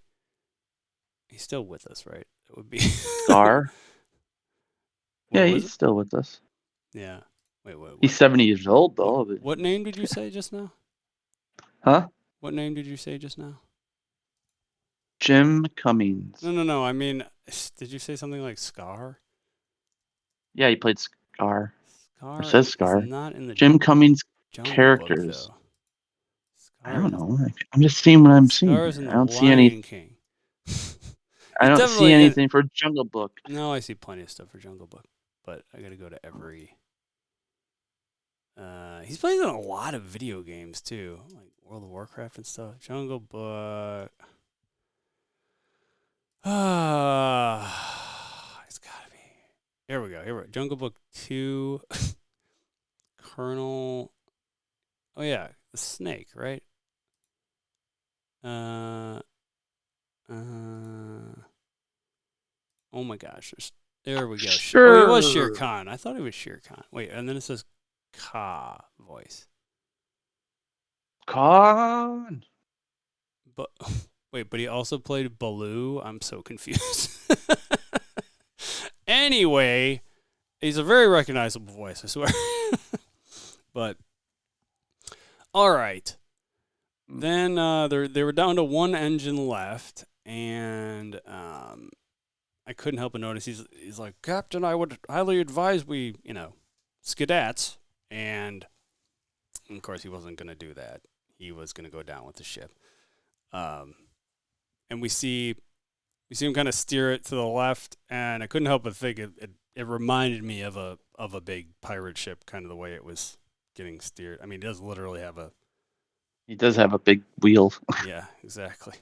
He's still with us, right? It would be Scar. Yeah, he's still with us. Yeah. Wait, what? He's 70 years old though. What name did you say just now? Huh? What name did you say just now? Jim Cummings. No. I mean, did you say something like Scar? Yeah, he played Scar. Scar. It says Scar. Not in the Jim Cummings Jungle characters. Book, I don't know. I'm just seeing what I'm seeing. Scar's in the I don't see Lion any. King. I don't see anything for Jungle Book. No, I see plenty of stuff for Jungle Book, but I got to go to every. He's played in a lot of video games too, like World of Warcraft and stuff. Jungle Book. It's gotta be. Here we go. Jungle Book 2. Colonel. Oh yeah, the snake, right? Oh my gosh. There we go. Sure. Oh, it was Shere Khan. I thought it was Shere Khan. Wait, and then it says Ka voice. Khan. But wait, but he also played Baloo. I'm so confused. Anyway, he's a very recognizable voice, I swear. But all right. Then they were down to one engine left, and I couldn't help but notice he's like, Captain, I would highly advise we, skedats. And of course, he wasn't going to do that. He was going to go down with the ship. And we see him kind of steer it to the left, and I couldn't help but think it reminded me of a big pirate ship, kind of the way it was getting steered. I mean, it does literally have a. He does have a big wheel. Yeah, exactly.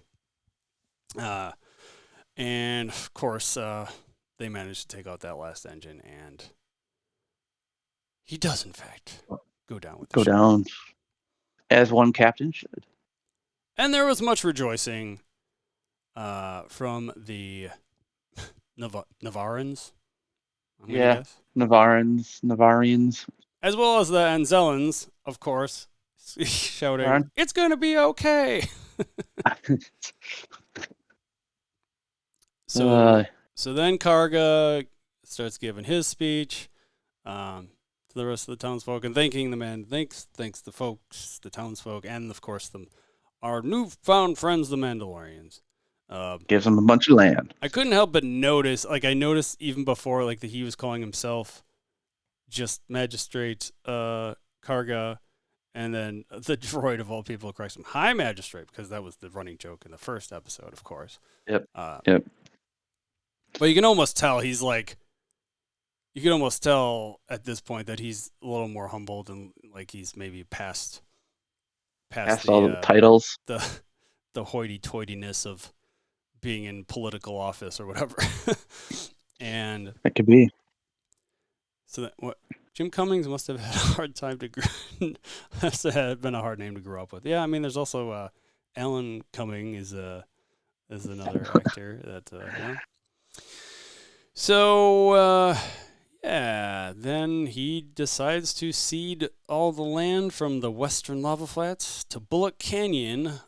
And of course, they managed to take out that last engine, and he does, in fact, go down with the ship. Down, as one captain should. And there was much rejoicing from the Navarrans. Yeah, Navarrians. As well as the Anzellans, of course, shouting, "It's going to be okay." So then Karga starts giving his speech to the rest of the townsfolk and thanking the men, thanks the folks, the townsfolk, and of course our newfound friends, the Mandalorians. Gives them a bunch of land. I couldn't help but notice, I noticed even before, that he was calling himself just Magistrate Karga, and then the droid of all people corrects him, High Magistrate, because that was the running joke in the first episode, of course. Yep. But you can almost tell you can almost tell at this point that he's a little more humbled and he's maybe past all the titles, the hoity-toityness of being in political office or whatever. And that could be. So Jim Cummings must have had a hard time must have been a hard name to grow up with. Yeah, I mean, there's also Alan Cumming is another actor that. Yeah. So then he decides to cede all the land from the Western Lava Flats to Bullock Canyon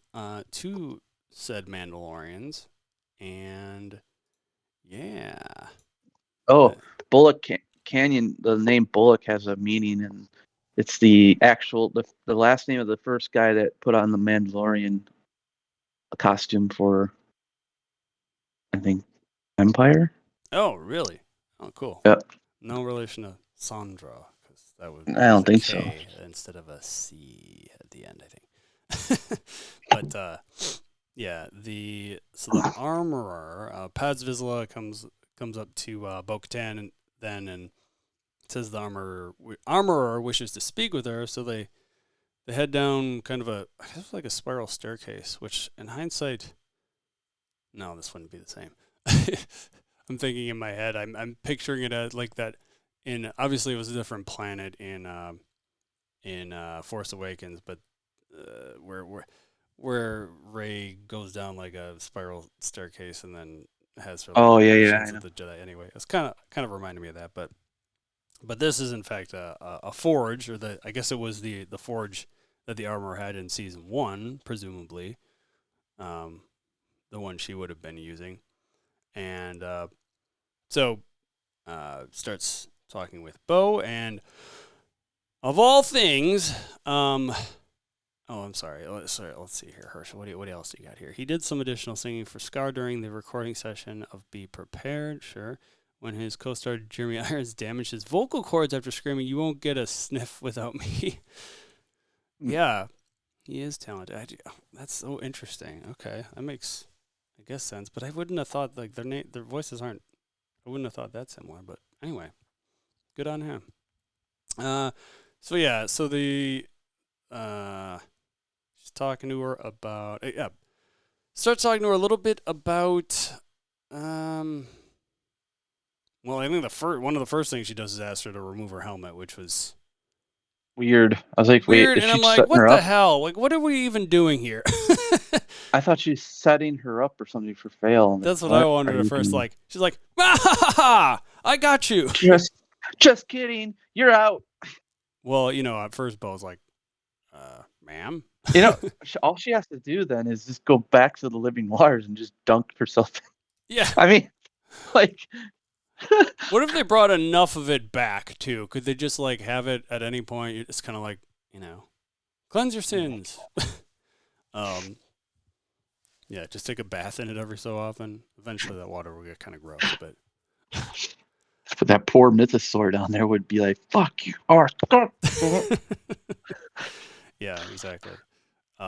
to said Mandalorians, and yeah. Oh, Bullock Canyon. The name Bullock has a meaning, and it's the last name of the first guy that put on the Mandalorian costume for, I think, Empire. Oh, really? Oh, cool. Yep. No relation to Sandra, because that would I use don't a think so. K instead of a C at the end, I think. But yeah, the armorer, Paz Vizsla comes up to Bo-Katan and says the armorer wishes to speak with her, so they head down kind of I guess like a spiral staircase, which in hindsight, no, this wouldn't be the same. I'm thinking in my head, I'm picturing it as like that. Obviously it was a different planet in Force Awakens, but where Rey goes down like a spiral staircase and then has her like visions of the Jedi. Anyway, it's kind of reminded me of that, but this is in fact a forge, or I guess it was the forge that the armor had in season 1, presumably, the one she would have been using, and so starts talking with Bo, and of all things, oh, I'm sorry. Let's see here, Herschel. What else do you got here? He did some additional singing for Scar during the recording session of Be Prepared, sure. When his co-star Jeremy Irons damaged his vocal cords after screaming, "You won't get a sniff without me." Yeah, he is talented. That's so interesting. Okay, that makes, I guess, sense. But I wouldn't have thought like their voices aren't. I wouldn't have thought that similar. But anyway, good on him. So yeah, so the she's talking to her about starts talking to her a little bit about well, I think one of the first things she does is ask her to remove her helmet, which was weird. I was like, weird, wait, is and she I'm like, setting what her the up? hell? Like, what are we even doing here? I thought she was setting her up or something for fail. That's what I wondered at first. Doing? Like, she's like, ah, ha, ha, ha, I got you. Just kidding. You're out. Well, at first Bo's like, ma'am. All she has to do then is just go back to the living waters and just dunk herself. Yeah. I mean, like, what if they brought enough of it back too? Could they just like have it at any point? It's kind of like, cleanse your sins. Yeah, just take a bath in it every so often. Eventually, that water will get kind of gross, but that poor Mythosaur down there would be like, "Fuck you, are." Yeah, exactly. We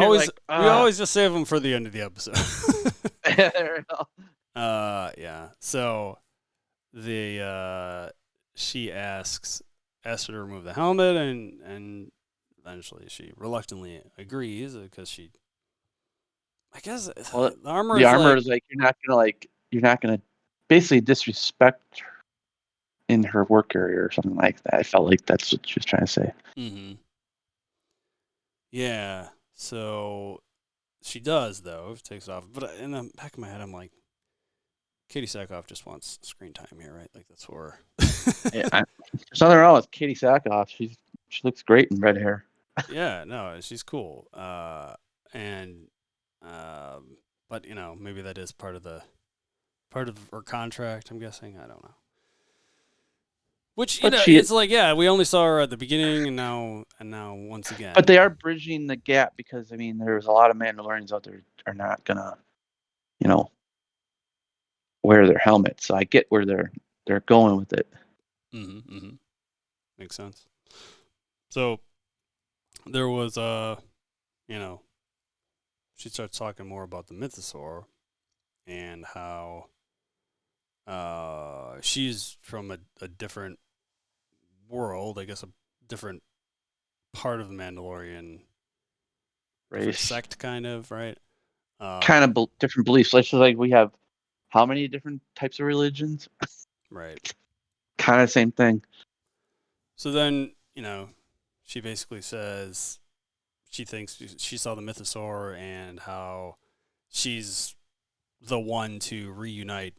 like, always just save them for the end of the episode. Yeah. So she asks her to remove the helmet, and eventually she reluctantly agrees because she, I guess, well, the armor is like you're not gonna basically disrespect her in her work area or something like that. I felt like that's what she was trying to say. Mm-hmm. Yeah. So she does, though. Takes it off. But in the back of my head, I'm like, Katie Sackhoff just wants screen time here, right? Like, that's where. There's nothing wrong with Katie Sackhoff. She looks great in red hair. Yeah, no, she's cool. But maybe that is part of her contract. I'm guessing. I don't know. Which it's like, yeah, we only saw her at the beginning, and now once again. But they are bridging the gap because there's a lot of Mandalorians out there are not gonna, wear their helmets. So I get where they're going with it. Mm-hmm. Makes sense. So there was she starts talking more about the Mythosaur and how she's from a different world, I guess a different part of the Mandalorian race sect, kind of, right? Kind of different beliefs. Like we have how many different types of religions? Right. Kind of same thing. So then, she basically says she thinks she saw the Mythosaur and how she's the one to reunite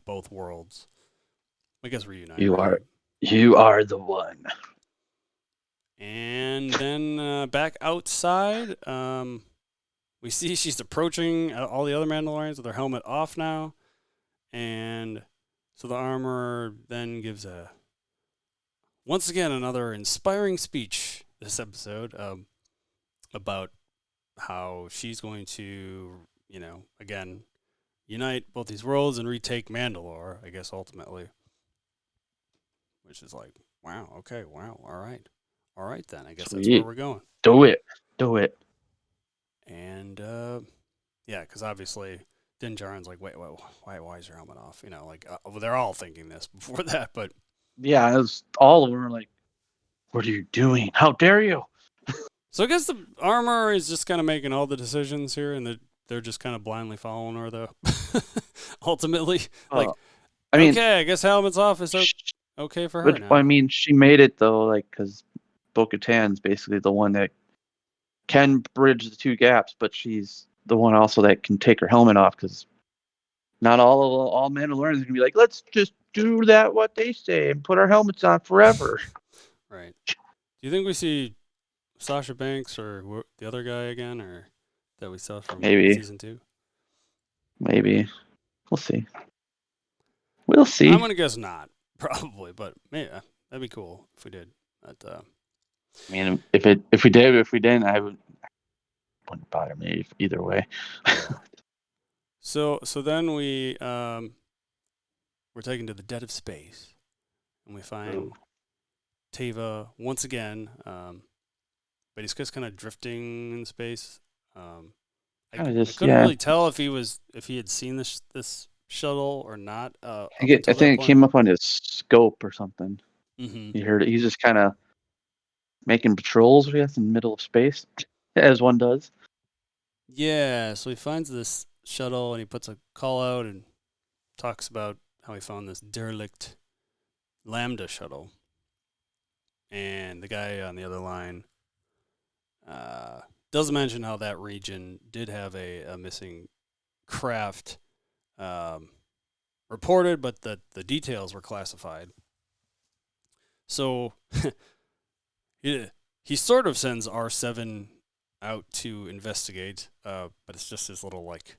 both worlds. I guess reunite. You are the one. And then back outside, we see she's approaching all the other Mandalorians with their helmet off now. And so the armorer then gives once again another inspiring speech this episode about how she's going to, again, unite both these worlds and retake Mandalore, I guess, ultimately. Which is like, wow, okay, wow, all right. All right, then. I guess that's where Sweet. we're going. Do it. Do it. And, yeah, because obviously Din Djarin's like, wait, why is your helmet off? They're all thinking this before that, but Yeah, it was, all of them were like, what are you doing? How dare you? so I guess the armor is just kind of making all the decisions here, and they're just kind of blindly following her, though. Ultimately, like, I mean, okay, I guess helmet's off is okay for her but now. I mean, she made it though, like, because Bo-Katan's basically the one that can bridge the two gaps, but she's the one also that can take her helmet off, because not all Mandalorians are gonna be like, let's just do that what they say and put our helmets on forever. Right. Do you think we see Sasha Banks or the other guy again, or that we saw from Maybe, season 2? maybe we'll see. We'll see. I'm gonna guess not, probably, but yeah, that'd be cool if we did. But, I mean, if we didn't, wouldn't bother me either way. yeah. So then we're taken to the dead of space, and we find Teva once again, but he's just kind of drifting in space. I Kind of just, couldn't yeah. really tell if he had seen this shuttle or not up I until that think it point. came up on his scope or something. Mm-hmm. You heard it. He's just kind of making patrols, I guess, in the middle of space, as one does. Yeah, so he finds this shuttle and he puts a call out and talks about how he found this derelict Lambda shuttle. And the guy on the other line does mention how that region did have a missing craft reported, but that the details were classified. So he sort of sends R7 out to investigate, but it's just his little like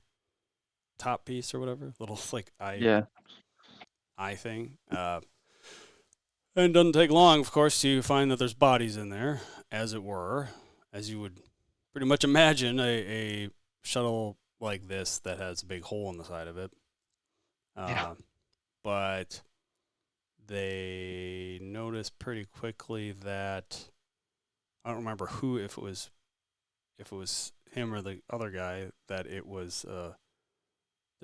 top piece or whatever, little like eye thing. And it doesn't take long, of course, to find that there's bodies in there, as it were, as you would pretty much imagine a shuttle like this that has a big hole in the side of it. But they noticed pretty quickly that I don't remember who, if it was him or the other guy, that it was the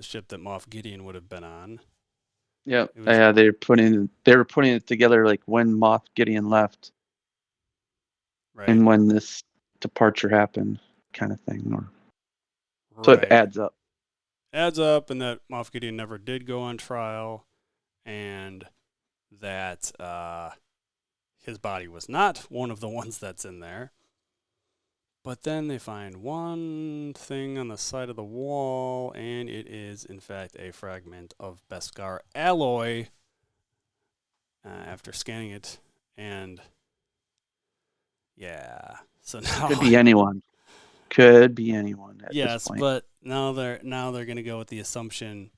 ship that Moff Gideon would have been on. Yeah, they were putting it together like when Moff Gideon left, right, and when this departure happened, kind of thing. So it adds up. Adds up, and that Moff Gideon never did go on trial, and that his body was not one of the ones that's in there. But then they find one thing on the side of the wall, and it is, in fact, a fragment of Beskar alloy. After scanning it, and yeah, so now Could be anyone. Could be anyone at this point. but now they're gonna go with the assumption,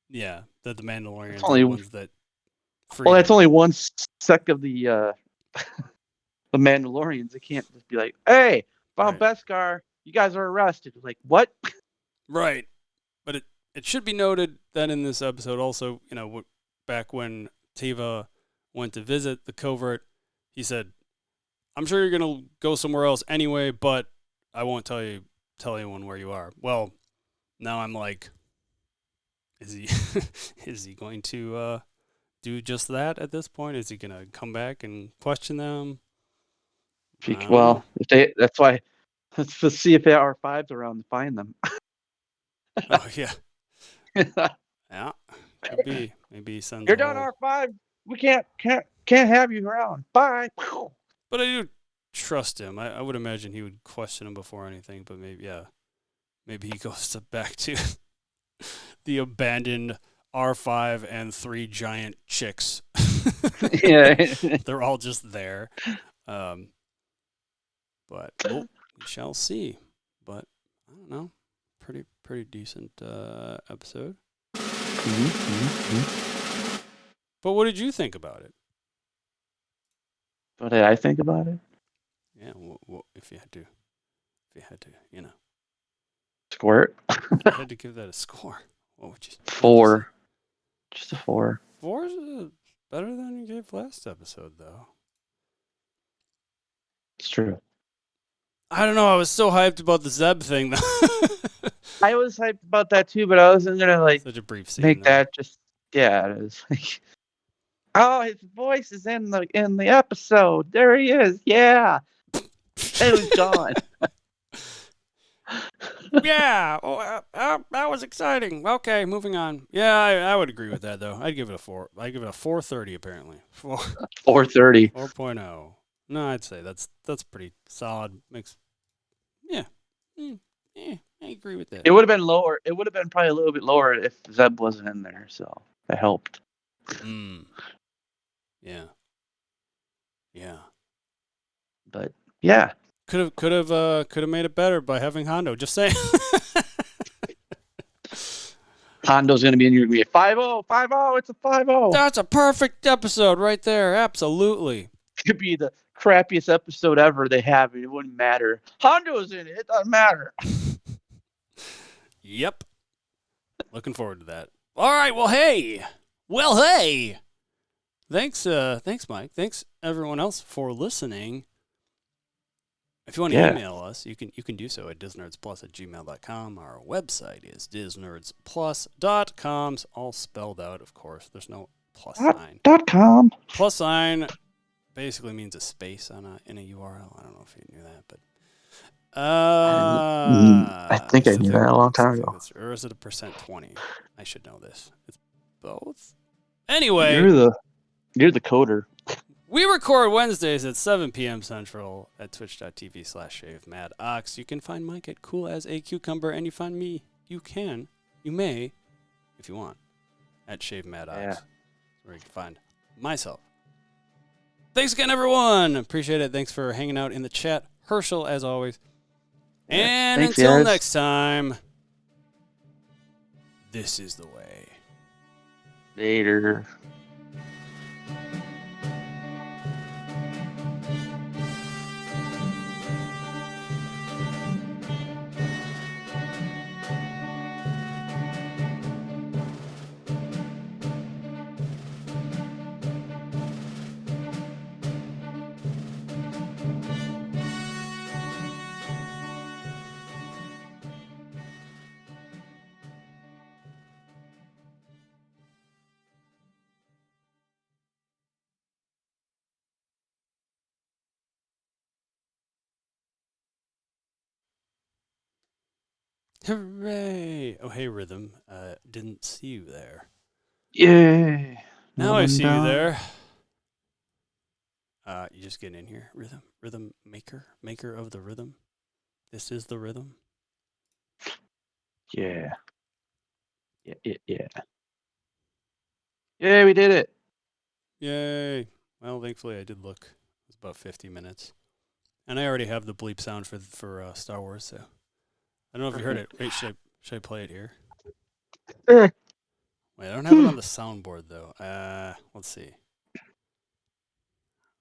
that the Mandalorians are the ones that. Well, that's only one sec of the Mandalorians. They can't just be like, "Hey, found Beskar. You guys are arrested." Like, what? Right, but it should be noted that in this episode also, back when Teva went to visit the covert, he said, "I'm sure you're gonna go somewhere else anyway, but I won't tell anyone where you are." Well, now I'm like, is he going to do just that at this point? Is he gonna come back and question them? Well, that's why. Let's see if the R5's around to find them. Oh yeah. Yeah, could be. Maybe he sends. You're done, R5. We can't have you around. Bye. But I do trust him. I would imagine he would question him before anything. But maybe he goes back to the abandoned R5 and 3 giant chicks. Yeah, they're all just there. But we shall see. But I don't know. Pretty decent episode. Mm-hmm. But what did you think about it? What did I think about it? Yeah, if you had to If you had to, Squirt. if you had to give that a score, what would you? 4. Just a 4. 4 is better than you gave last episode, though. It's true. I don't know. I was so hyped about the Zeb thing, though. I was hyped about that too, but I wasn't gonna Such a brief scene. make though. that just it was like, oh, his voice is in the episode. There he is. Yeah, it was gone. Yeah. Oh, that was exciting. Okay, moving on. Yeah, I would agree with that though. I'd give it a 4. I'd give it a 4.30 apparently. 4:30. 4.0. No, I'd say that's pretty solid. Makes. Yeah. I agree with that. It would have been lower. It would have been probably a little bit lower if Zeb wasn't in there, so that helped. Yeah. Yeah. But yeah, could have made it better by having Hondo. Just saying. Hondo's gonna be in your 5-0, 5-0. It's a 5-0. That's a perfect episode right there. Absolutely. Could be the crappiest episode ever they have, and it wouldn't matter. Hondo's in it. It doesn't matter. Yep. Looking forward to that. All right. Well, hey. Thanks, Mike. Thanks, everyone else, for listening. If you want to email us, you can do so at disnerdsplus@gmail.com. Our website is disnerdsplus.com. It's all spelled out, of course. There's no plus sign. .com. Plus sign basically means a space in a URL. I don't know if you knew that, but I think I knew that a long time ago. Or is it a %20? I should know this. It's both. Anyway, you're the coder. We record Wednesdays at 7 p.m. Central at twitch.tv/ShaveMadOx. You can find Mike at Cool as a Cucumber, and you find me, you may, if you want, at ShaveMadOx. Yeah. Where you can find myself. Thanks again, everyone. Appreciate it. Thanks for hanging out in the chat. Herschel, as always. Yeah, And thanks, until guys. next time, this is the way. Later. Hooray! Oh, hey, Rhythm. Didn't see you there. Yay. Now I see you there. You just getting in here, Rhythm maker of the rhythm. This is the rhythm. Yeah. Yeah. Yeah, we did it. Yay! Well, thankfully I did look. It was about 50 minutes, and I already have the bleep sound for Star Wars. So I don't know if you heard it. Wait, should I play it here? Wait, I don't have it on the soundboard though. Let's see.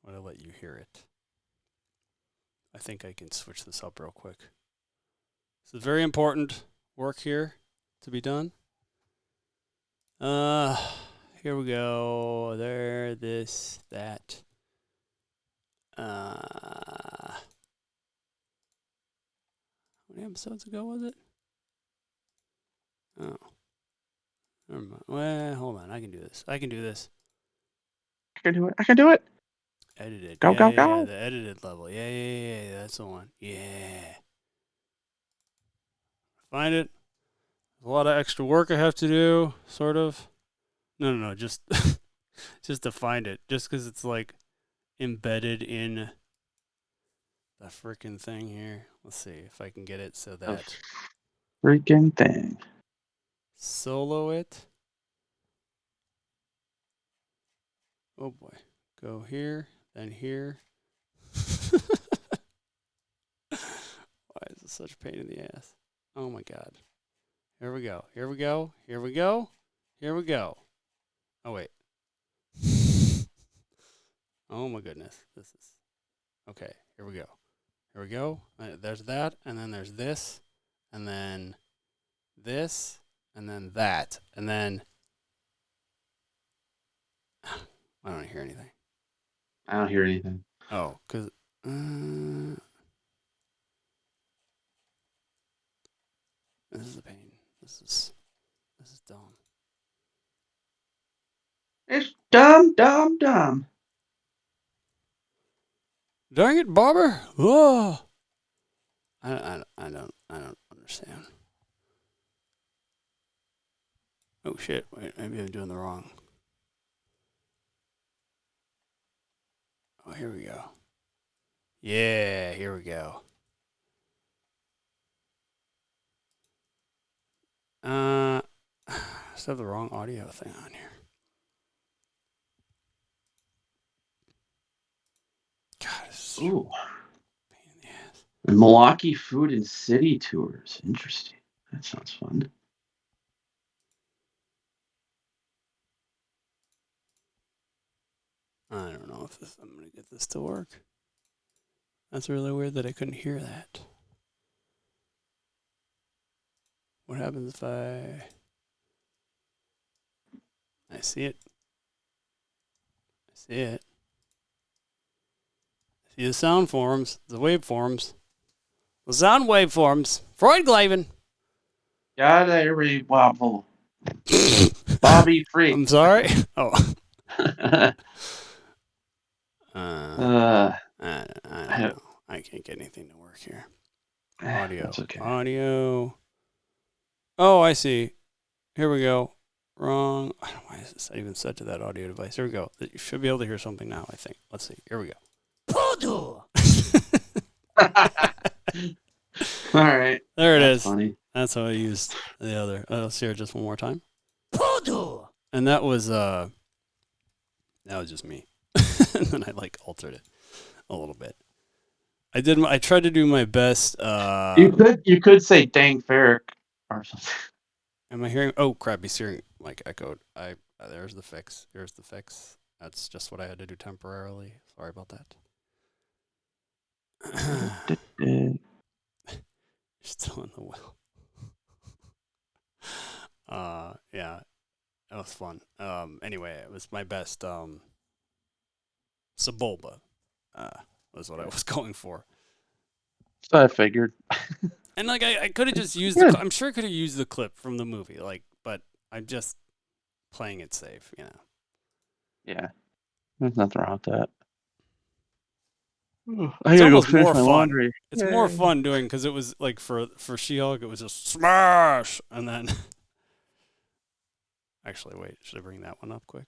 I'm gonna let you hear it. I think I can switch this up real quick. This is very important work here to be done. Here we go. There, this, that. How many episodes ago was it? Oh. Never mind. Well, hold on. I can do this. I can do it. Edited. Go. Yeah, the edited level. Yeah. That's the one. Yeah. Find it. A lot of extra work I have to do, sort of. No. Just to find it. Just because it's like embedded in the freaking thing here. Let's see if I can get it so that. Freaking thing. Solo it. Oh boy. Go here, then here. Why is this such a pain in the ass? Oh my god. Here we go. Oh wait. Oh my goodness. This is okay. Here we go. Here we go. There's that, and then there's this, and then this, and then that, and then I don't hear anything. I don't hear anything. Oh, because this is a pain. This is dumb. It's dumb. Dang it, Barber! Oh, I don't understand. Oh shit! Wait, maybe I'm doing the wrong. Oh, here we go. Yeah, here we go. I still have the wrong audio thing on here. God, this is Ooh. pain in the ass. Milwaukee Food and City Tours. Interesting. That sounds fun. I don't know if I'm gonna get this to work. That's really weird that I couldn't hear that. What happens if I see it? I see it. I see the sound forms, the waveforms. The sound waveforms. Freudglaven. Got every wobble. Bobby Freak. I'm sorry. Oh. I I don't know. I can't get anything to work here. Audio. That's okay. Audio. Oh, I see. Here we go. Wrong. Why is this even set to that audio device? Here we go. You should be able to hear something now, I think. Let's see. Here we go. Poodle! All right. There it That's is. Funny. That's how I used the other. Let's hear it just one more time. Poodle! And that was just me. And then I altered it a little bit. I tried to do my best. You could say dang Ferric or something. Am I hearing? Oh crap! He's hearing like echoed. There's the fix. Here's the fix. That's just what I had to do temporarily. Sorry about that. Still in the well. Yeah, that was fun. Anyway, it was my best. Sebulba, was what I was going for. So I figured. And I could have just used. I'm sure I could have used the clip from the movie. But I'm just playing it safe, Yeah. There's nothing wrong with that. I gotta go finish my laundry. It's more fun doing because it was like for She-Hulk, it was just smash, and then. Actually, wait. Should I bring that one up quick?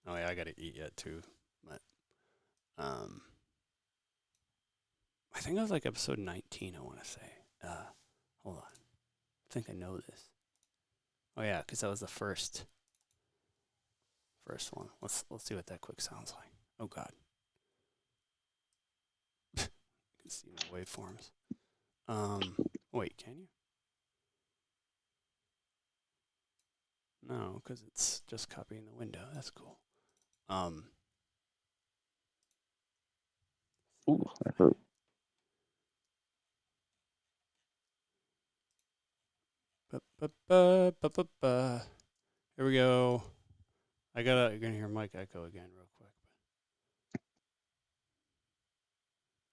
Oh yeah, I gotta eat yet too. But I think it was like episode 19. I want to say. Hold on. I think I know this. Oh yeah, because that was the first one. Let's see what that quick sounds like. Oh god. You can see my waveforms. Wait, can you? No, because it's just copying the window. That's cool. Ooh, that hurt. Here we go. You're gonna hear Mike echo again real quick.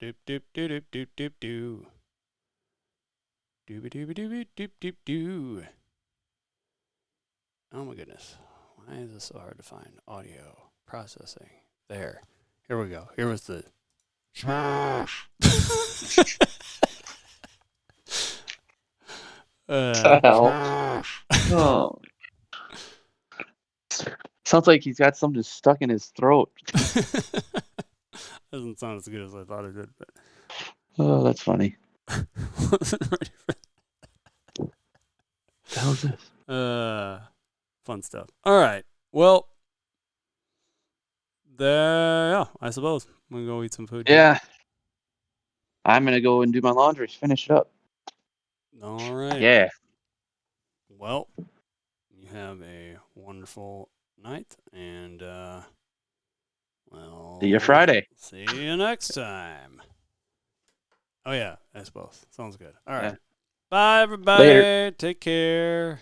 Doop doop doop doop doop doop. Doobie doobie doobie doop doop doo. Oh my goodness. Why is this so hard to find? Audio processing. There. Here we go. Here was the hell? Oh. Sounds like he's got something stuck in his throat. Doesn't sound as good as I thought it did, but Oh, that's funny. wasn't ready for What the hell is this? fun stuff. All right. Well, yeah, I suppose I'm gonna go eat some food. Yeah. I'm gonna go and do my laundry. Finish it up. All right. Yeah. Well, you have a wonderful night, and Well, See you Friday. See you next time. Oh, yeah, I suppose. Sounds good. All right. Yeah. Bye, everybody. Later. Take care.